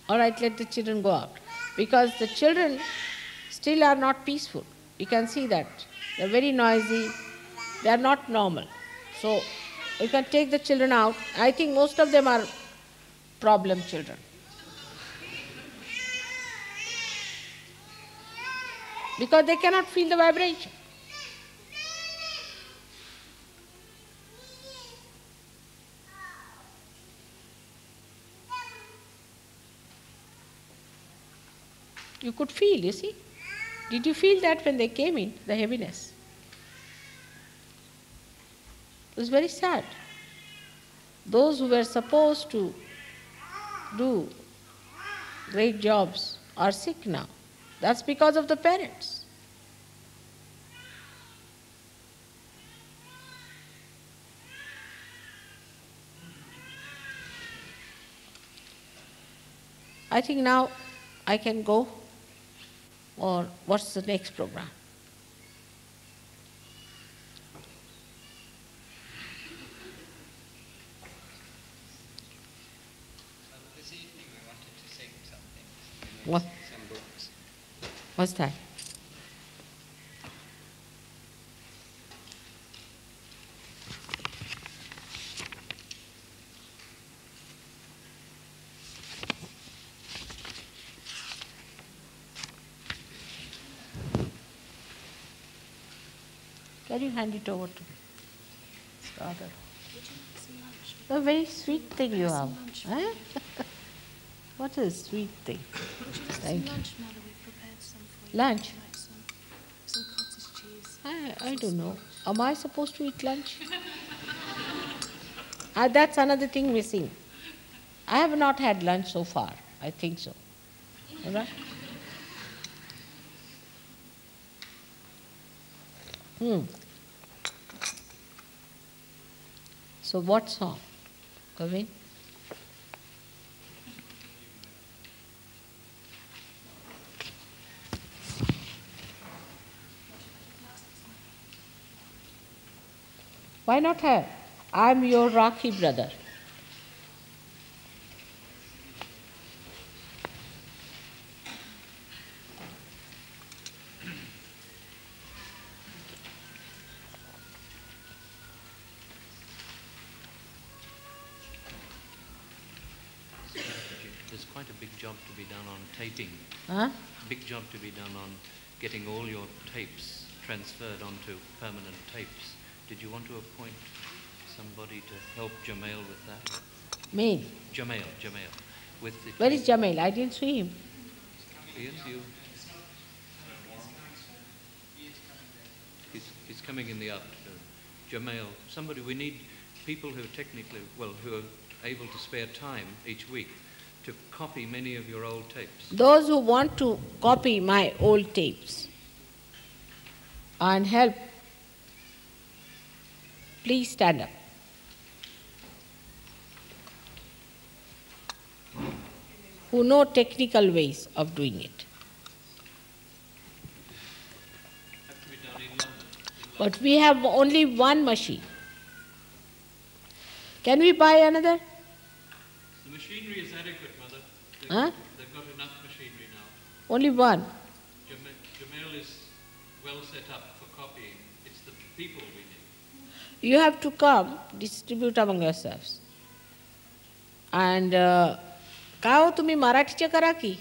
All right, let the children go out. Because the children still are not peaceful. You can see that. They are very noisy. They are not normal. So you can take the children out. I think most of them are problem children. Because they cannot feel the vibration. You could feel, you see. Did you feel that when they came in, the heaviness? It was very sad. Those who were supposed to do great jobs are sick now. That's because of the parents. I think now I can go, or what's the next program? This evening we wanted to sing something. What? Some books. What's that? Can you hand it over to me? Rather. A very sweet thing you have. Eh? What a sweet thing. Thank you. Lunch, Mother, we prepared some for you. Lunch? Like some cottage cheese. I don't know. Am I supposed to eat lunch? That's another thing missing. I have not had lunch so far. I think so. All right? So what song? Kavin? Why not have? I'm your Rakhi brother. there's quite a big job to be done on taping. Huh? Big job to be done on getting all your tapes transferred onto permanent tapes. Did you want to appoint somebody to help Jamail with that? Me? Jamail. With the Where is Jamail? I didn't see him. Ian, he's coming in the afternoon. Jamail, somebody, we need people who who are able to spare time each week to copy many of your old tapes. Those who want to copy my old tapes and help, please stand up. Who know technical ways of doing it. Have to be done in London. But we have only one machine. Can we buy another? The machinery is adequate, Mother. Huh? They've got enough machinery now. Only one. Jamail is well set up for copying. It's the people we need. You have to come, distribute among yourselves. And काय हो तुम्ही मराठीचे करा की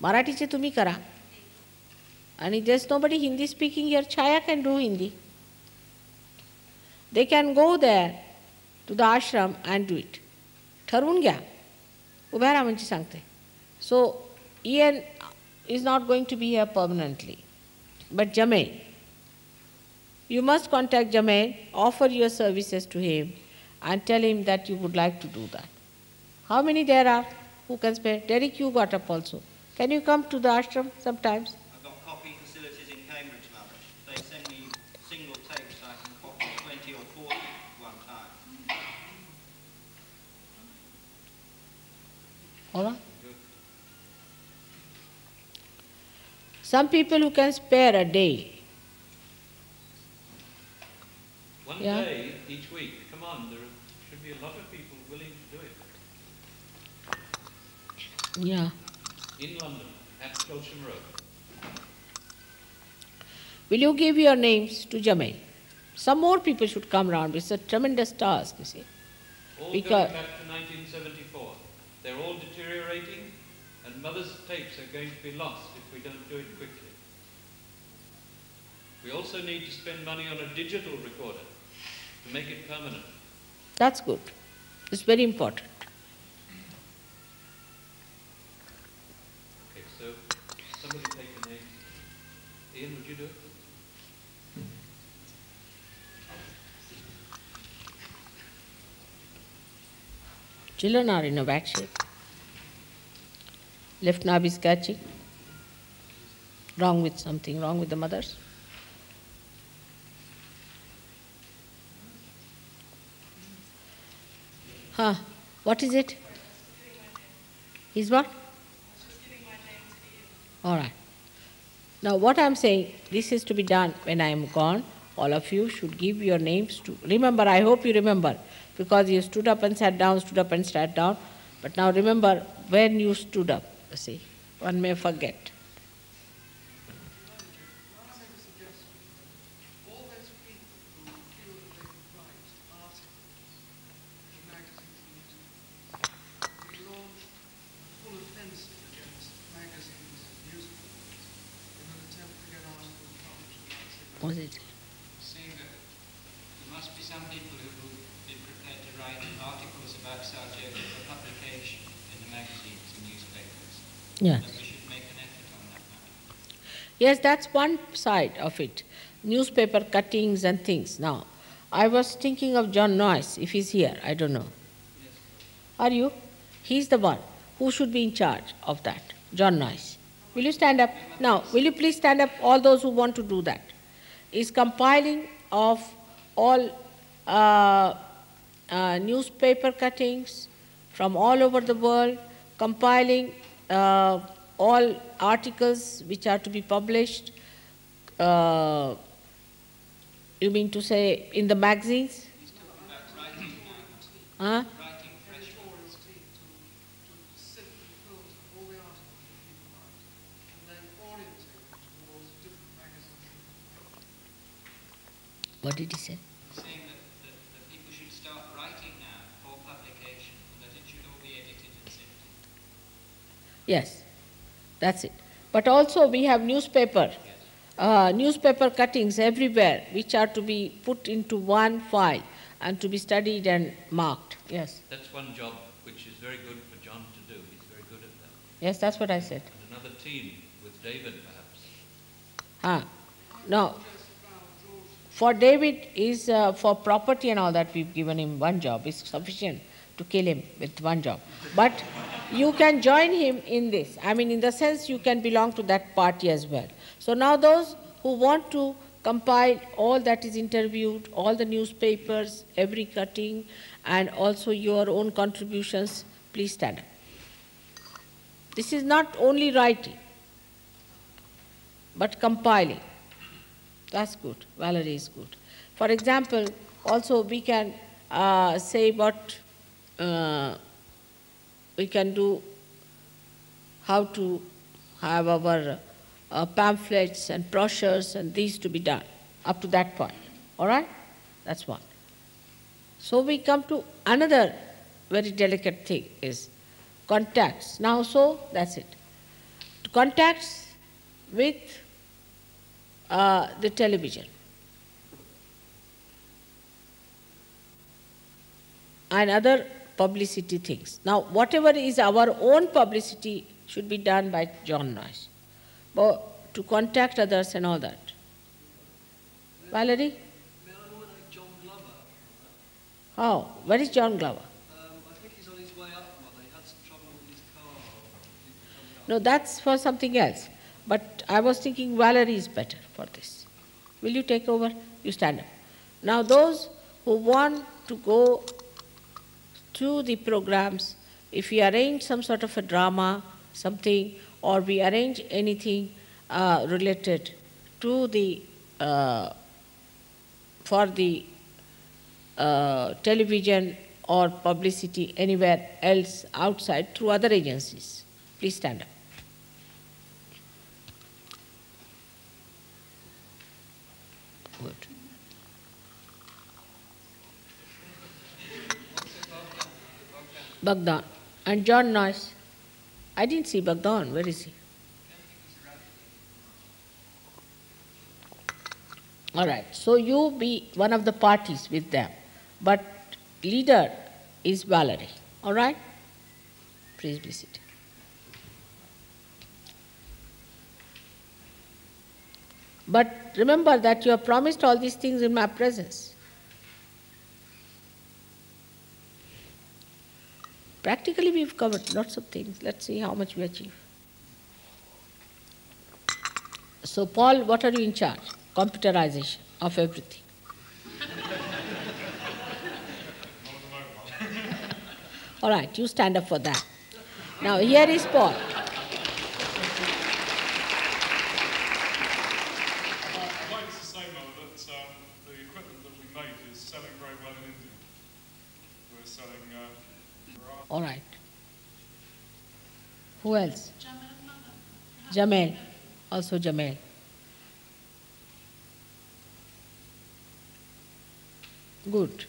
मराठीचे तुम्ही करा आणि there's nobody Hindi speaking here. Chaya can do Hindi. They can go there to the ashram and do it. ठरवून घ्या उभ्या राहा म्हणजे सांगते. So Ian is not going to be here permanently. But Jamail, you must contact Jamail, offer your services to him and tell him that you would like to do that. How many there are who can spare? Derek, you got up also. Can you come to the ashram sometimes? I've got copy facilities in Cambridge, Mother. They send me single tapes so I can copy 20 or 40 one time. All right. Some people who can spare a day. One Yeah. day each week. Come on, there should be a lot of people willing to do it. Yeah. In London, at Colsham Road. Will you give your names to Jamail? Some more people should come round. It's a tremendous task, you see. All Because going back to 1974. They're all deteriorating, and Mother's tapes are going to be lost if we don't do it quickly. We also need to spend money on a digital recorder to make it permanent. that's good. It's very important. Okay, so somebody take a name. Ian, would you do it? Children are in a bad shape. Left knob is catching. Wrong with something, wrong with the mothers. Huh, what is it? Is what? All right. Now what I'm saying, this is to be done when I am gone. All of you should give your names to, remember, I hope you remember, because you stood up and sat down, stood up and sat down. But now remember when you stood up, you see, one may forget. What is it? Saying that there must be some people who would be prepared to write articles about Sahaj for publication in the magazines and newspapers. Yeah. That we should make an effort on that matter. Yes, that's one side of it. Newspaper cuttings and things. Now, I was thinking of John Noyce, if he's here, I don't know. Are you? He's the one who should be in charge of that, John Noyce. Will you stand up? Now, will you please stand up, all those who want to do that? Is compiling of all newspaper cuttings from all over the world, compiling all articles which are to be published, you mean to say in the magazines? He's talking about writing now. Huh? Writing fresh ones. What did he say? Saying that people should start writing now for publication, and that it should all be Yes, that's it. But also we have newspaper cuttings everywhere, which are to be put into one file and to be studied and marked. Yes. That's one job which is very good for John to do. He's very good at that. Yes, that's what I said. And another team with David, perhaps. No. For David is for property and all that, we've given him one job. It's sufficient to kill him with one job. But you can join him in this. I mean, in the sense you can belong to that party as well. So now those who want to compile all that is interviewed, all the newspapers, every cutting, and also your own contributions, please stand up. This is not only writing, but compiling. That's good. Valerie is good. For example, also we can say what we can do, how to have our pamphlets and brochures and these to be done up to that point. All right? That's one. So we come to another very delicate thing is contacts. Now, so that's it. Contacts with the television and other publicity things. Now, whatever is our own publicity should be done by John Noyes. But to contact others and all that. Valerie? John Glover. How? Where is John Glover? I think he's on his way up, Mother. He had some trouble with his car. No, that's for something else. But I was thinking Valerie is better for this. Will you take over? You stand up. Now those who want to go to the programs, if we arrange some sort of a drama, something, or we arrange anything related to the, for the television or publicity anywhere else outside through other agencies, please stand up. Good. Bhagdan. And John Noyes. I didn't see Bhagdan. Where is he? All right. So you be one of the parties with them. But leader is Valerie. All right? Please be seated. But remember that you have promised all these things in my presence. Practically we've covered lots of things. Let's see how much we achieve. So Paul, what are you in charge? Computerization of everything. All right, you stand up for that. Now here is Paul. All right. Who else? Jamel. Also Jamel. Good.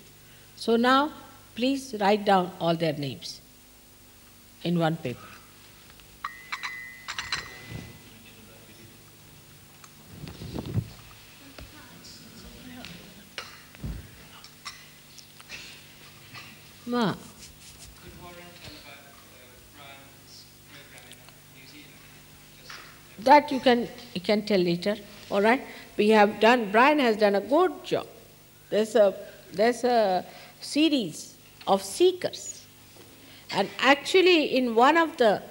So now, please write down all their names in one paper. Ma. That you can tell later, all right? Brian has done a good job. There's a series of seekers. And actually in one of the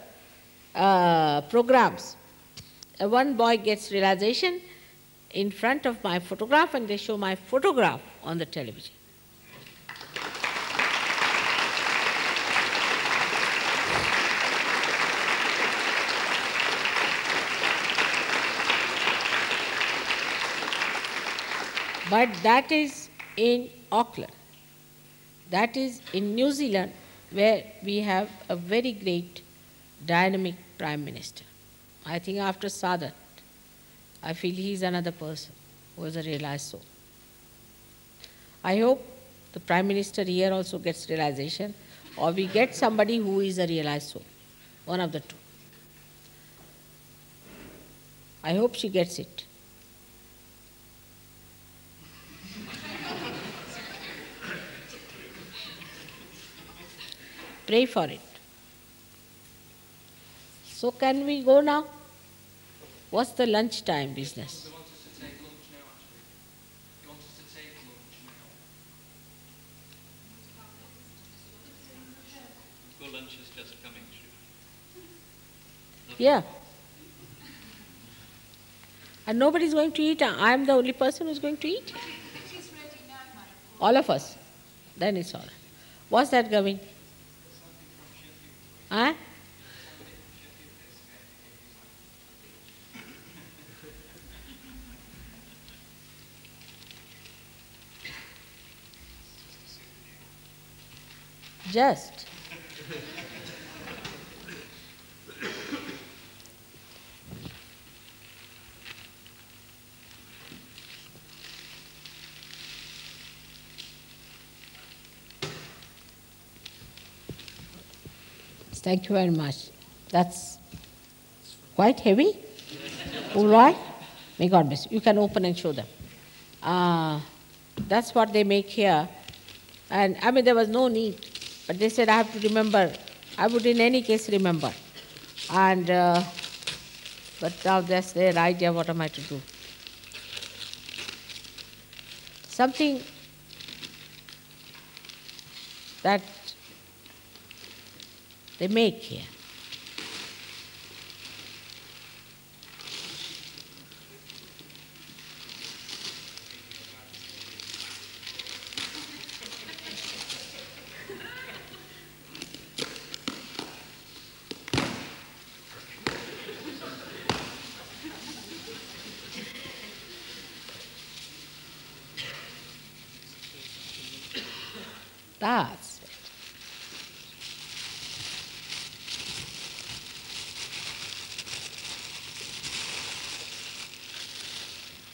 programs, one boy gets realization in front of my photograph and they show my photograph on the television. But that is in Auckland. That is in New Zealand, where we have a very great dynamic Prime Minister. I think after Sadat, I feel he is another person who is a realized soul. I hope the Prime Minister here also gets realization, or we get somebody who is a realized soul, one of the two. I hope she gets it. Pray for it. So can we go now? What's the lunchtime business? They want us to take lunch now, actually. They want us to take lunch now. Your lunch is just coming through. Yeah. And nobody's going to eat. I'm the only person who's going to eat. All of us. Then it's all right. What's that, Gavin? Huh? Just. Thank you very much. That's quite heavy. All right. May God bless you. You can open and show them. That's what they make here. And I mean, there was no need. But they said I have to remember. I would in any case remember. And but now that's their idea. What am I to do? Something that they make here. That's it.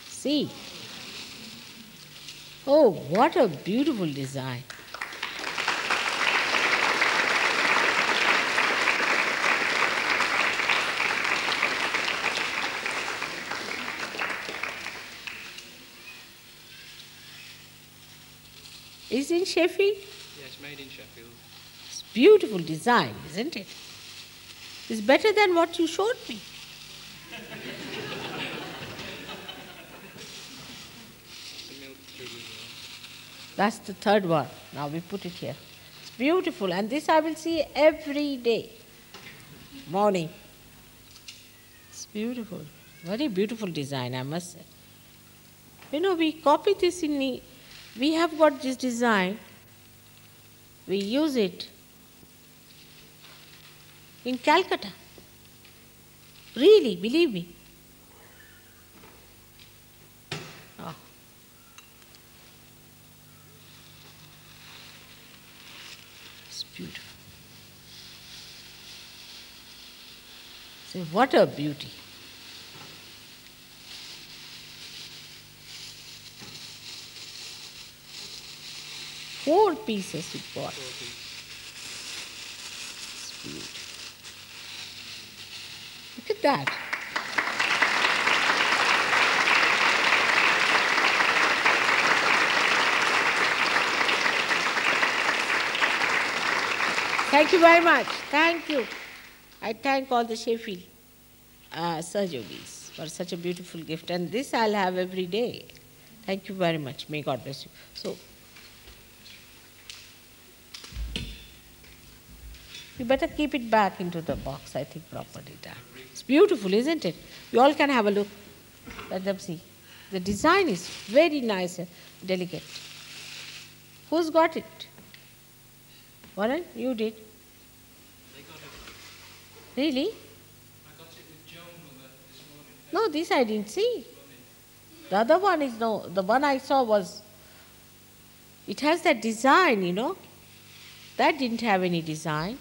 See? Oh, what a beautiful design. Is in Sheffield? Yes, made in Sheffield. It's beautiful design, isn't it? It's better than what you showed me. That's the third one. Now we put it here. It's beautiful, and this I will see every day. Morning. It's beautiful. Very beautiful design, I must say. You know, we copy this we have got this design. We use it in Calcutta. Really, believe me. Oh. It's beautiful. See, what a beauty. Four pieces we bought. It's beautiful. Look at that. Thank you very much. Thank you. I thank all the Sheffield Sahajogis for such a beautiful gift. And this I'll have every day. Thank you very much. May God bless you. So, you better keep it back into the box, I think, properly done. It's beautiful, isn't it? You all can have a look. Let them see. The design is very nice and delicate. Who's got it? Warren, you did. They got it. Really? I got it with Joan this morning. No, this I didn't see. The other one is no. The one I saw was, it has that design, you know. That didn't have any design.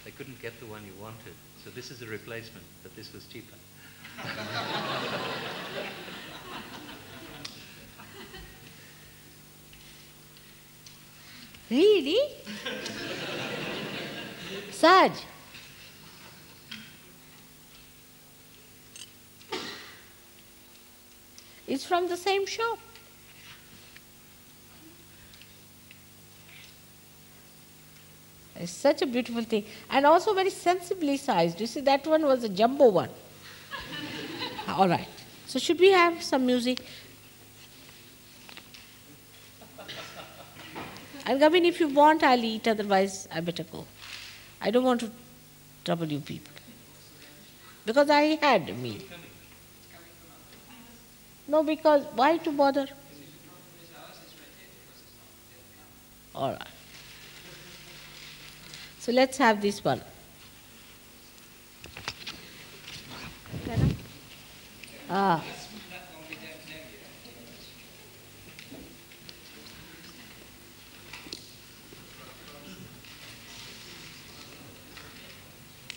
They couldn't get the one you wanted, so this is a replacement, but this was cheaper. Really? Sahaj, It's from the same shop. It's such a beautiful thing. And also very sensibly sized. You see, that one was a jumbo one. All right. So should we have some music? And Gavin, if you want, I'll eat. Otherwise, I better go. I don't want to trouble you people. Because I had a meal. No, because why to bother? All right. So let's have this one. Ah.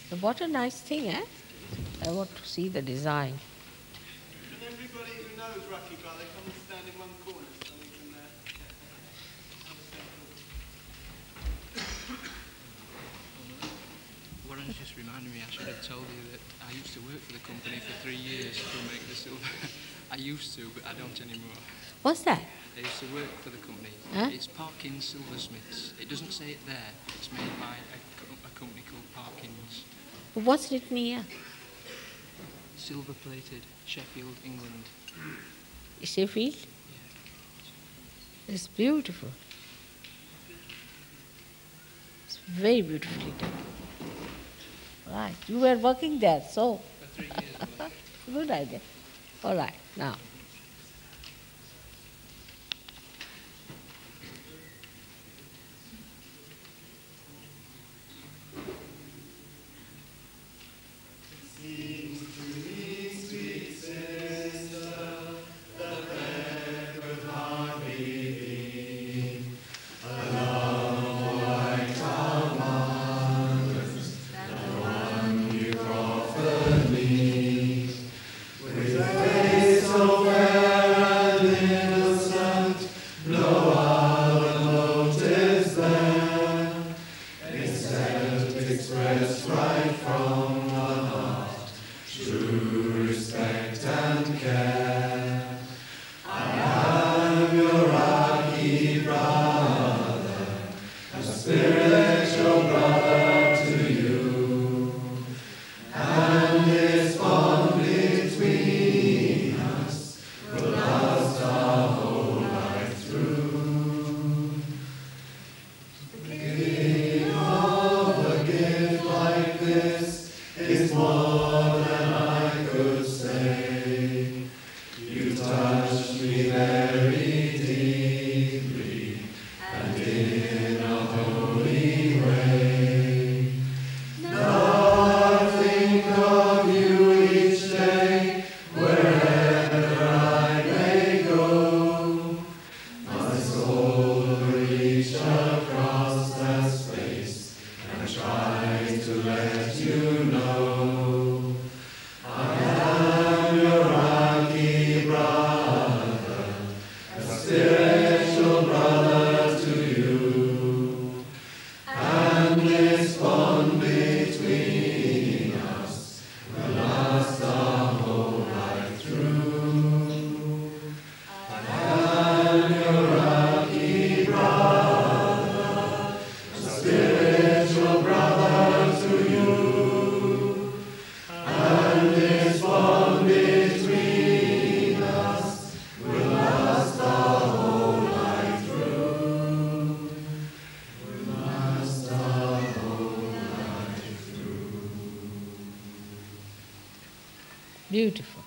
So what a nice thing, eh? I want to see the design. Can everybody who knows Rocky Ballet come and stand in one corner so we can have a Warren just reminded me, I should have told you that I used to work for the company for 3 years to make the silver. I used to, but I don't anymore. What's that? I used to work for the company. Huh? It's Parkins Silversmiths. It doesn't say it there. It's made by a company called Parkins. What's written here? Silver-plated, Sheffield, England. Sheffield? Yeah. It's beautiful. It's very beautifully done. Right. You were working there, so. For 3 years. Good idea. All right. Now. Beautiful.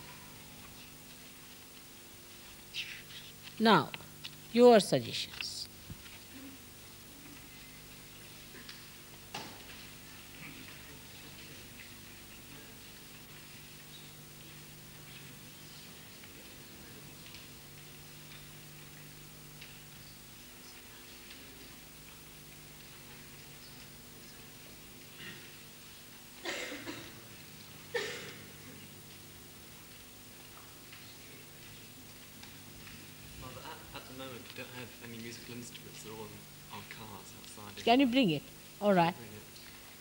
Now, your suggestions. At the moment, we don't have any musical instruments. They're all in our cars outside. Can you bring it? All right. Bring it.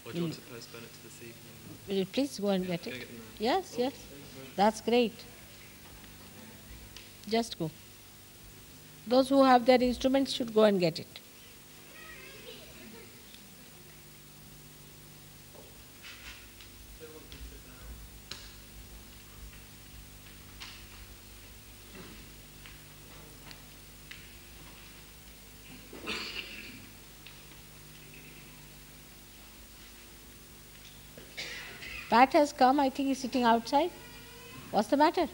Or do you want to postpone it to this evening? Will you please go and get Go it? get them now. Yes, yes. That's great. Just go. Those who have their instruments should go and get it. Pat has come, I think he's sitting outside. What's the matter?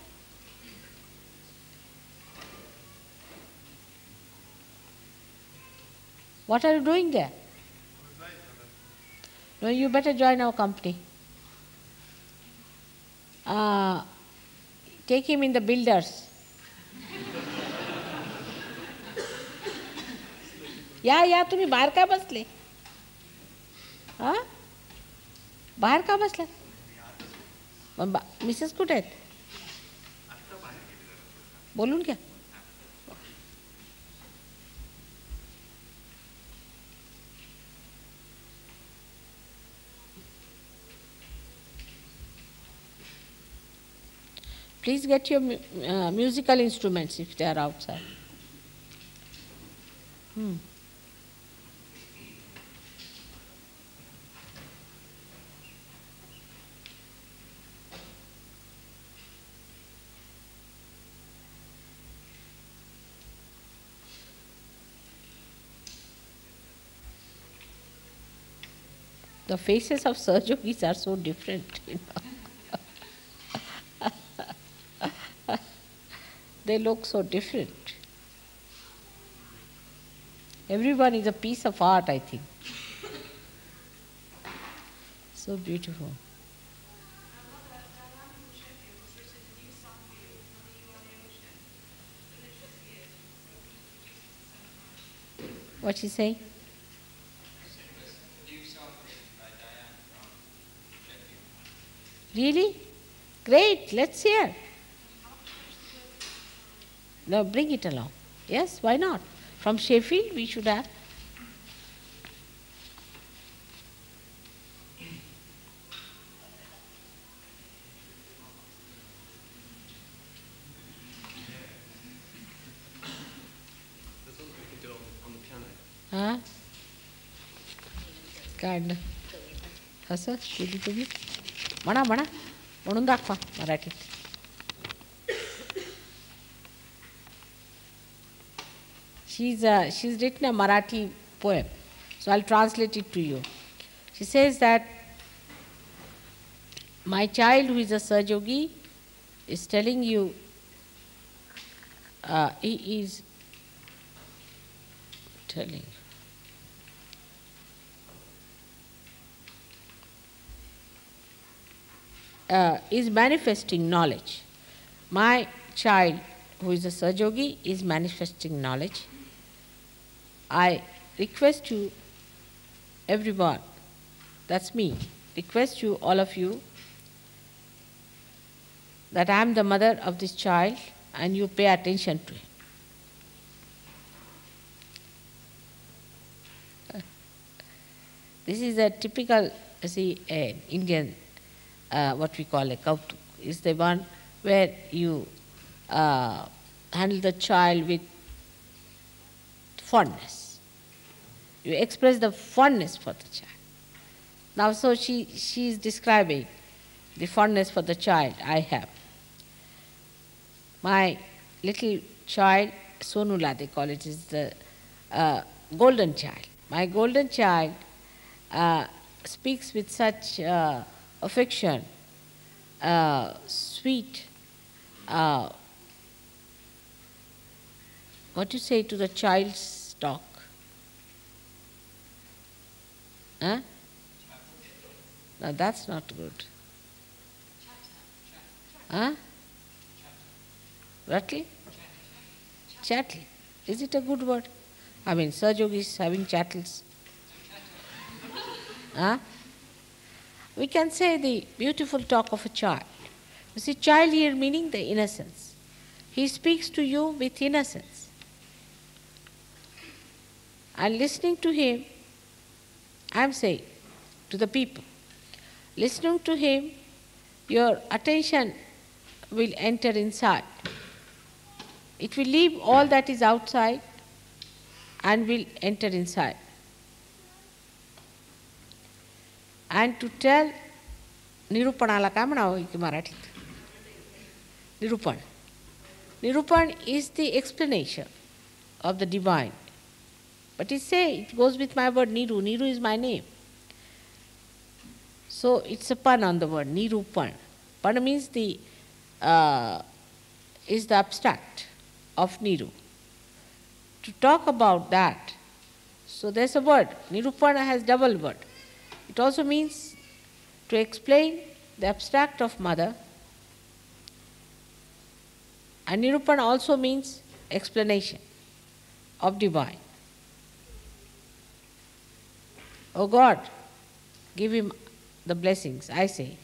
What are you doing there? No, you better join our company. Take him in the builders. या तुम्ही बाहेर का बसले? बाहेर का बसले? Mrs कुठे आहेत? बोलून घ्या. Please get your musical instruments if they are outside. The faces of Sahajogis are so different, They look so different. Everyone is a piece of art, I think. So beautiful. What's she saying? Really? Great, let's hear. Now bring it along. Yes, why not? From Sheffield we should have. There's something we can do on the piano. Huh? काढलं असं केली तुम्ही म्हणा म्हणून दाखवा मराठीत. She's written a Marathi poem, so I'll translate it to you. She says that my child who is a Sahajogi is telling you, he is telling is manifesting knowledge. My child who is a Sahajogi is manifesting knowledge. I request you, everyone, that's me, request you, all of you, that I am the mother of this child and you pay attention to him. This is a typical, Indian, what we call a kautuk, is the one where you handle the child with fondness. You express the fondness for the child. Now, so she is describing the fondness for the child I have. My little child, Sonula they call it, is the golden child. My golden child speaks with such affection, sweet, what do you say to the child's talk? Huh? No, that's not good. Huh? Rattle? Chattel. Is it a good word? I mean, Sahajogi is having chattels. Huh? We can say the beautiful talk of a child. You see, child here meaning the innocence. He speaks to you with innocence. And listening to him, I am saying to the people, listening to him, your attention will enter inside. It will leave all that is outside and will enter inside. And to tell निरूपणाला काय म्हणावं की मराठीत? निरूपण. Nirupan is the explanation of the divine. But it goes with my word Niru. Niru is my name. So it's a pun on the word Nirupan. Pan means is the abstract of Niru. To talk about that, so there's a word. Nirupana has double word. It also means to explain the abstract of mother, and Nirupana also means explanation of divine. Oh God, give him the blessings, I say.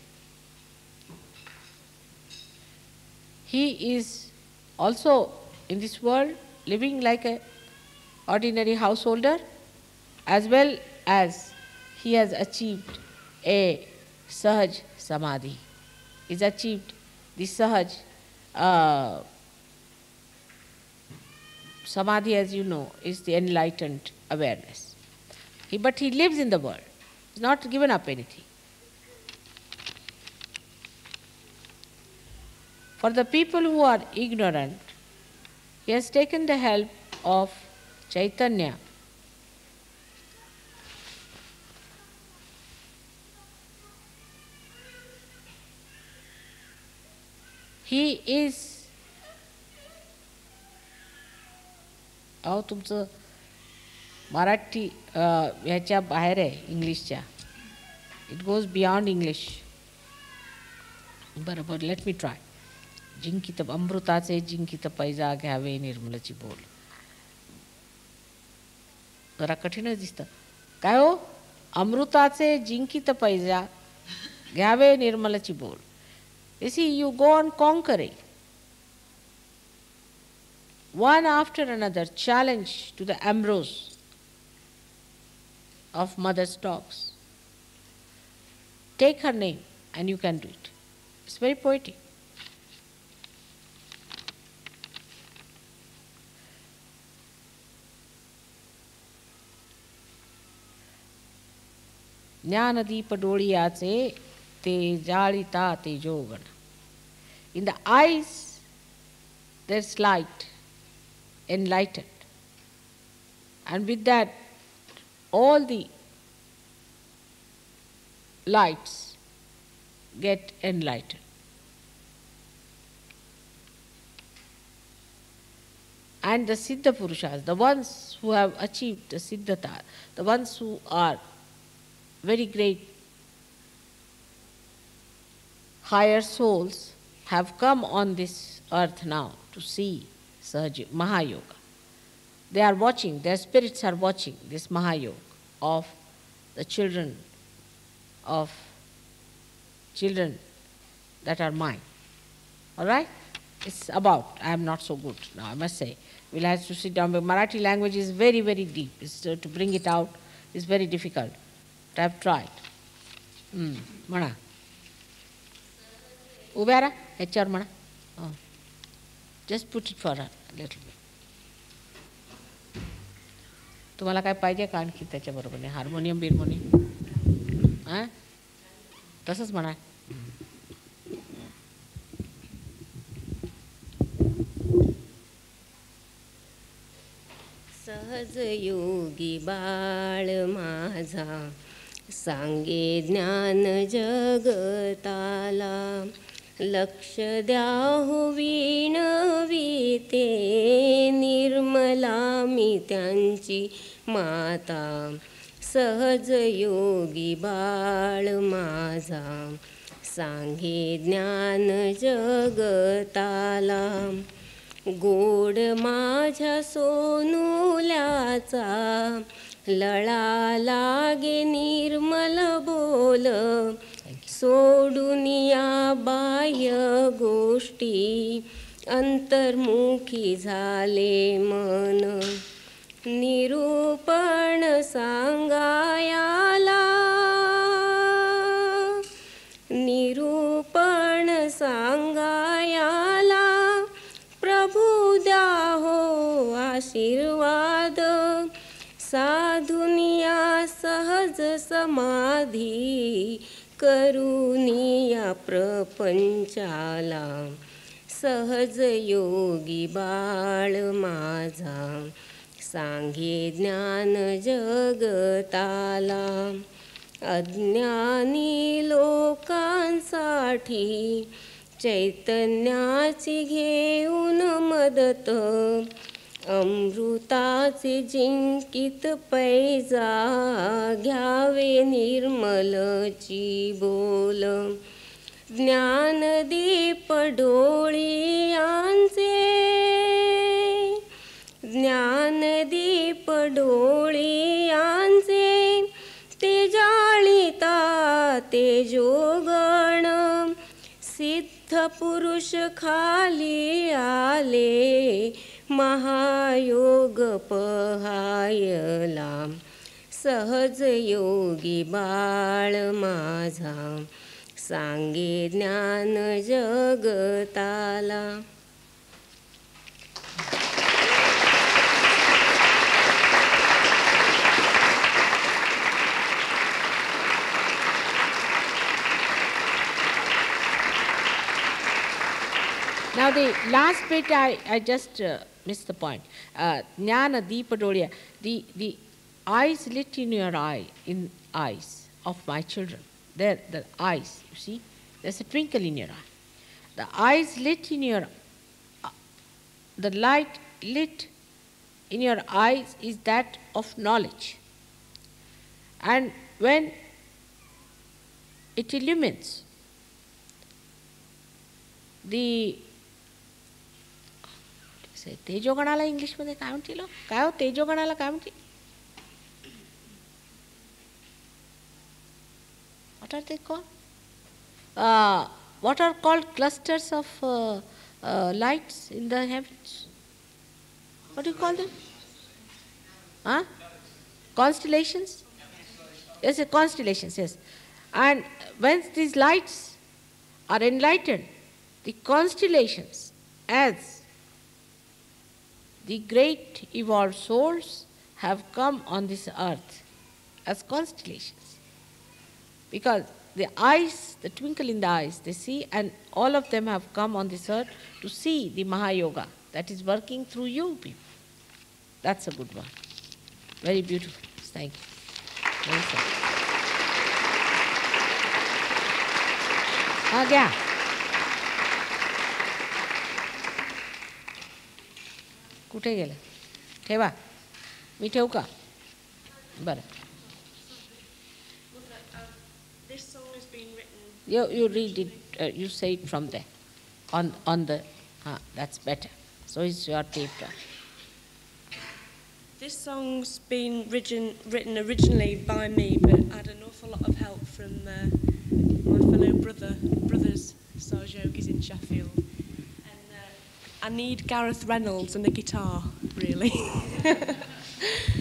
He is also in this world living like an ordinary householder, as well as he has achieved a Sahaj Samadhi. He's achieved the Sahaj Samadhi, as you know, is the enlightened awareness. But he lives in the world. He's not given up anything. For the people who are ignorant, he has taken the help of Chaitanya. He is अहो तुमचं मराठी ह्याच्या बाहेर आहे इंग्लिशच्या. It goes beyond English. बरोबर, let me try. जिंकित अमृताचे जिंकित पैजा घ्यावे निर्मलची बोल. जरा कठीणच दिसतं. काय हो? अमृताचे जिंकित पैजा घ्यावे निर्मलची बोल. You see, you go on conquering. One after another, challenge to the ambrose of mother's dogs. Take her name and you can do it. It's very poetic. Gyandeep डोळियाचे ते जाळिता तेजोगण. In the eyes there's light, enlightened. And with that, all the lights get enlightened. And the Siddha Purushas, the ones who have achieved the Siddhata, the ones who are very great higher souls, have come on this earth now to see Sahaj Mahayoga. They are watching, their spirits are watching this Mahayoga of the children that are mine. All right? It's about, I am not so good now, I must say. We'll have to sit down, but Marathi language is very, very deep. To bring it out is very difficult. But I've tried. Mana. Ubera, HR Mana. Oh. Just put it for her a little bit. तुम्हाला काय पाहिजे का आणखी त्याच्याबरोबर? Harmonium बिर्मोनियम हां तसंच म्हणा. सहज योगी बाळ माझा सांगे ज्ञान जगताला. लक्ष द्या हो विणविते निर्मला मी त्यांची माता. सहज योगी बाळ माझा सांगे ज्ञान जगताला. गोड माझ्या सोनुल्याचा लळा लागे निर्मल बोल. सोडून या बाह्य गोष्टी अंतर्मुखी झाले मन. निरूपण सांगायाला निरूपण सांगायाला प्रभु द्या सहज समाधी करुनिया प्रपंचाला सहज योगी बाळ माझा सांगे ज्ञान जगताला अज्ञानी लोकांसाठी चैतन्याची घेऊन मदत अमृताचे जिंकित पैजा घ्यावे निर्मलची बोल ज्ञानदीप डोळ्यांचे ज्ञानदीप डोळ्यांचे ते जाळिता तेजोगण सिद्ध पुरुष खाली आले महायोग पहायला सहज योगी बाळ माझा सांगे ज्ञान जगताला. Now the last bit, I just missed the point. Jnana Deepa Doliya, the eyes lit in your eyes of my children. There, the eyes, you see, there's a twinkle in your eye. The eyes lit in your, the light lit in your eyes is that of knowledge. And when it illumines the तेजोगणाला इंग्लिशमध्ये काय म्हणतील? काय हो तेजोगणाला काय म्हणतील? What are they called? What are called clusters of lights in the heavens? What do you call them? Huh? Constellations? Yes, constellations, yes. And when these lights are enlightened, the constellations as the great evolved souls have come on this earth as constellations. Because the eyes, the twinkle in the eyes, they see, and all of them have come on this earth to see the Mahayoga that is working through you people. That's a good one. Very beautiful. Thank you. Very sorry. Yeah. कुठे गेलं? ठेवा. मी ठेवू का? बरं. This song has been written. You read it, you say it from there. On the, that's better. So it's your tape. This song's been written originally by me, but had an awful lot of help from my fellow brothers, Sahaj yogis in Sheffield. I need Gareth Reynolds and a guitar, really.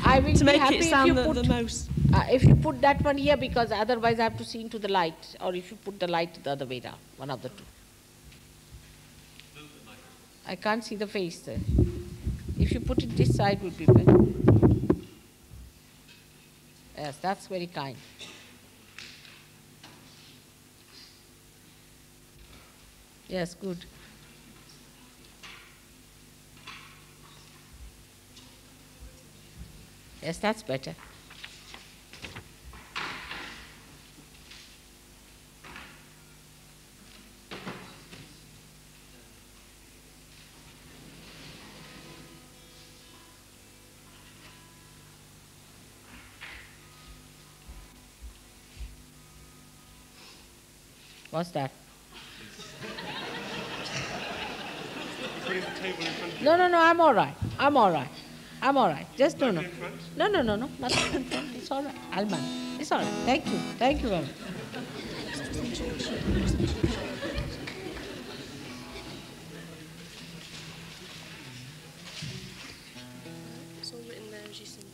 I will to be make happy it sound if you the put most. If you put that one here, because otherwise I have to see into the light, or if you put the light the other way down, one of the two. I can't see the face there. If you put it this side, would be better. Yes, that's very kind. Yes, good. Yes, that's better. What's that? No, I'm all right. I'm all right. Just no. No. Nothing in front. It's all right. I'll manage. It's all right. Thank you very much. It's all written there as you sing.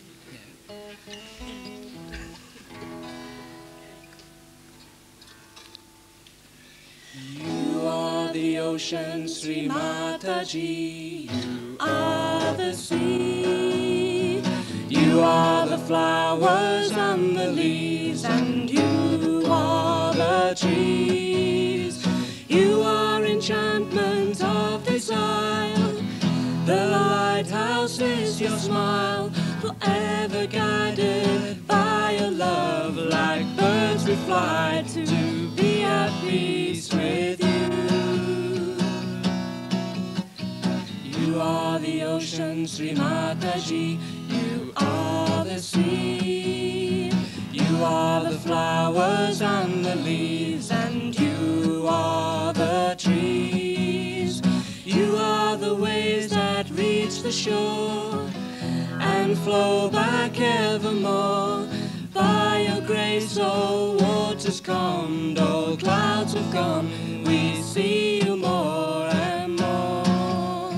You are the ocean, Sri Mataji. You are the sea. You are the flowers and the leaves, and you are the trees. You are enchantment of this isle. The lighthouse is your smile, forever guided by your love. Like birds we fly to be at peace with you. You are the ocean, Sri Mataji. You are the sea. You are the flowers and the leaves, and you are the trees. You are the waves that reach the shore and flow back evermore. By your grace all waters calmed, all clouds have gone, we see you more and more.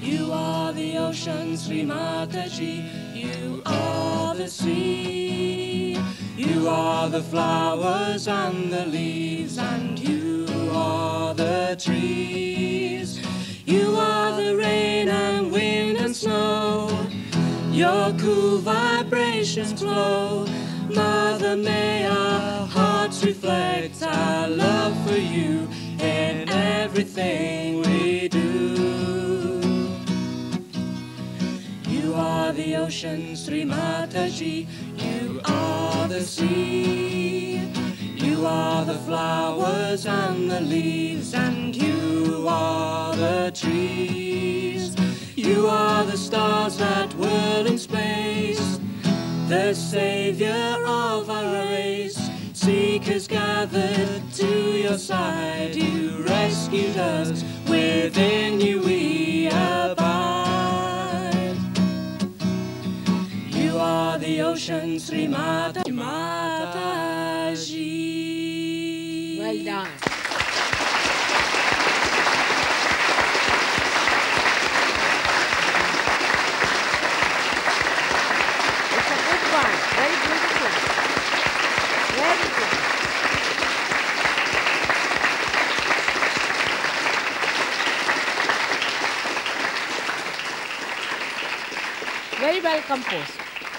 You are the ocean, Sri Mataji. You are the sea. You are the flowers and the leaves, and you are the trees. You are the rain and wind and snow. Your cool vibrations flow. Mother, may our hearts reflect our love for you in everything we do. You are the ocean, Sri Mataji. You are the sea. You are the flowers and the leaves, and you are the trees. You are the stars that whirl in space, the savior of our race. Seekers gathered to your side, you rescued us, within you we abide. You are the ocean, Sri Mataji. Well done. Very beautiful. Very good. Very well composed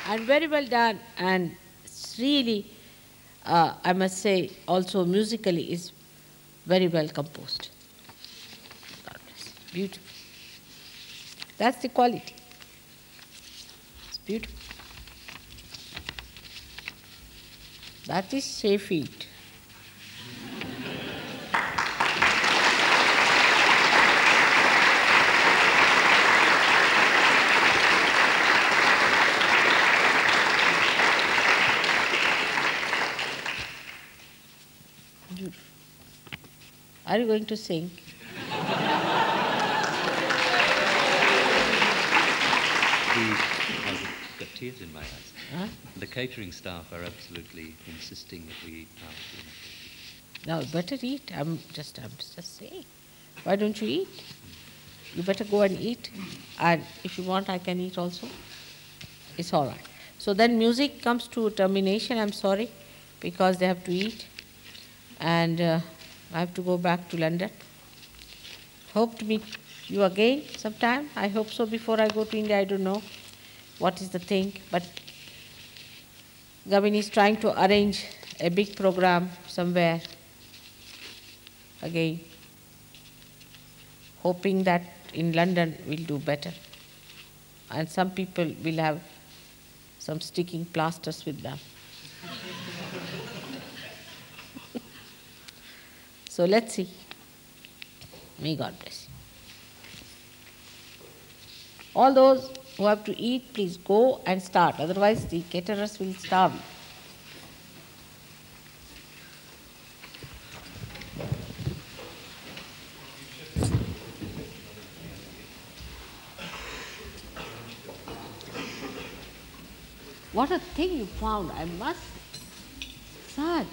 and very well done, and it's really, I must say, also musically is very well composed. God bless. Beautiful. That's the quality. It's beautiful. That is Sheffield. Beautiful. Are you going to sing? I've got tears in my eyes. Huh? The catering staff are absolutely insisting that we eat now. Now, better eat. I'm just saying. Why don't you eat? You better go and eat. And if you want, I can eat also. It's all right. So then music comes to termination. I'm sorry, because they have to eat. And I have to go back to London. Hope to meet you again sometime. I hope so before I go to India. I don't know what is the thing. But Gavin is trying to arrange a big program somewhere again, hoping that in London we'll do better. And some people will have some sticking plasters with them. So let's see. May God bless you. All those who have to eat, please go and start. Otherwise, the caterers will starve you. What a thing you found, I must say. Sahaj.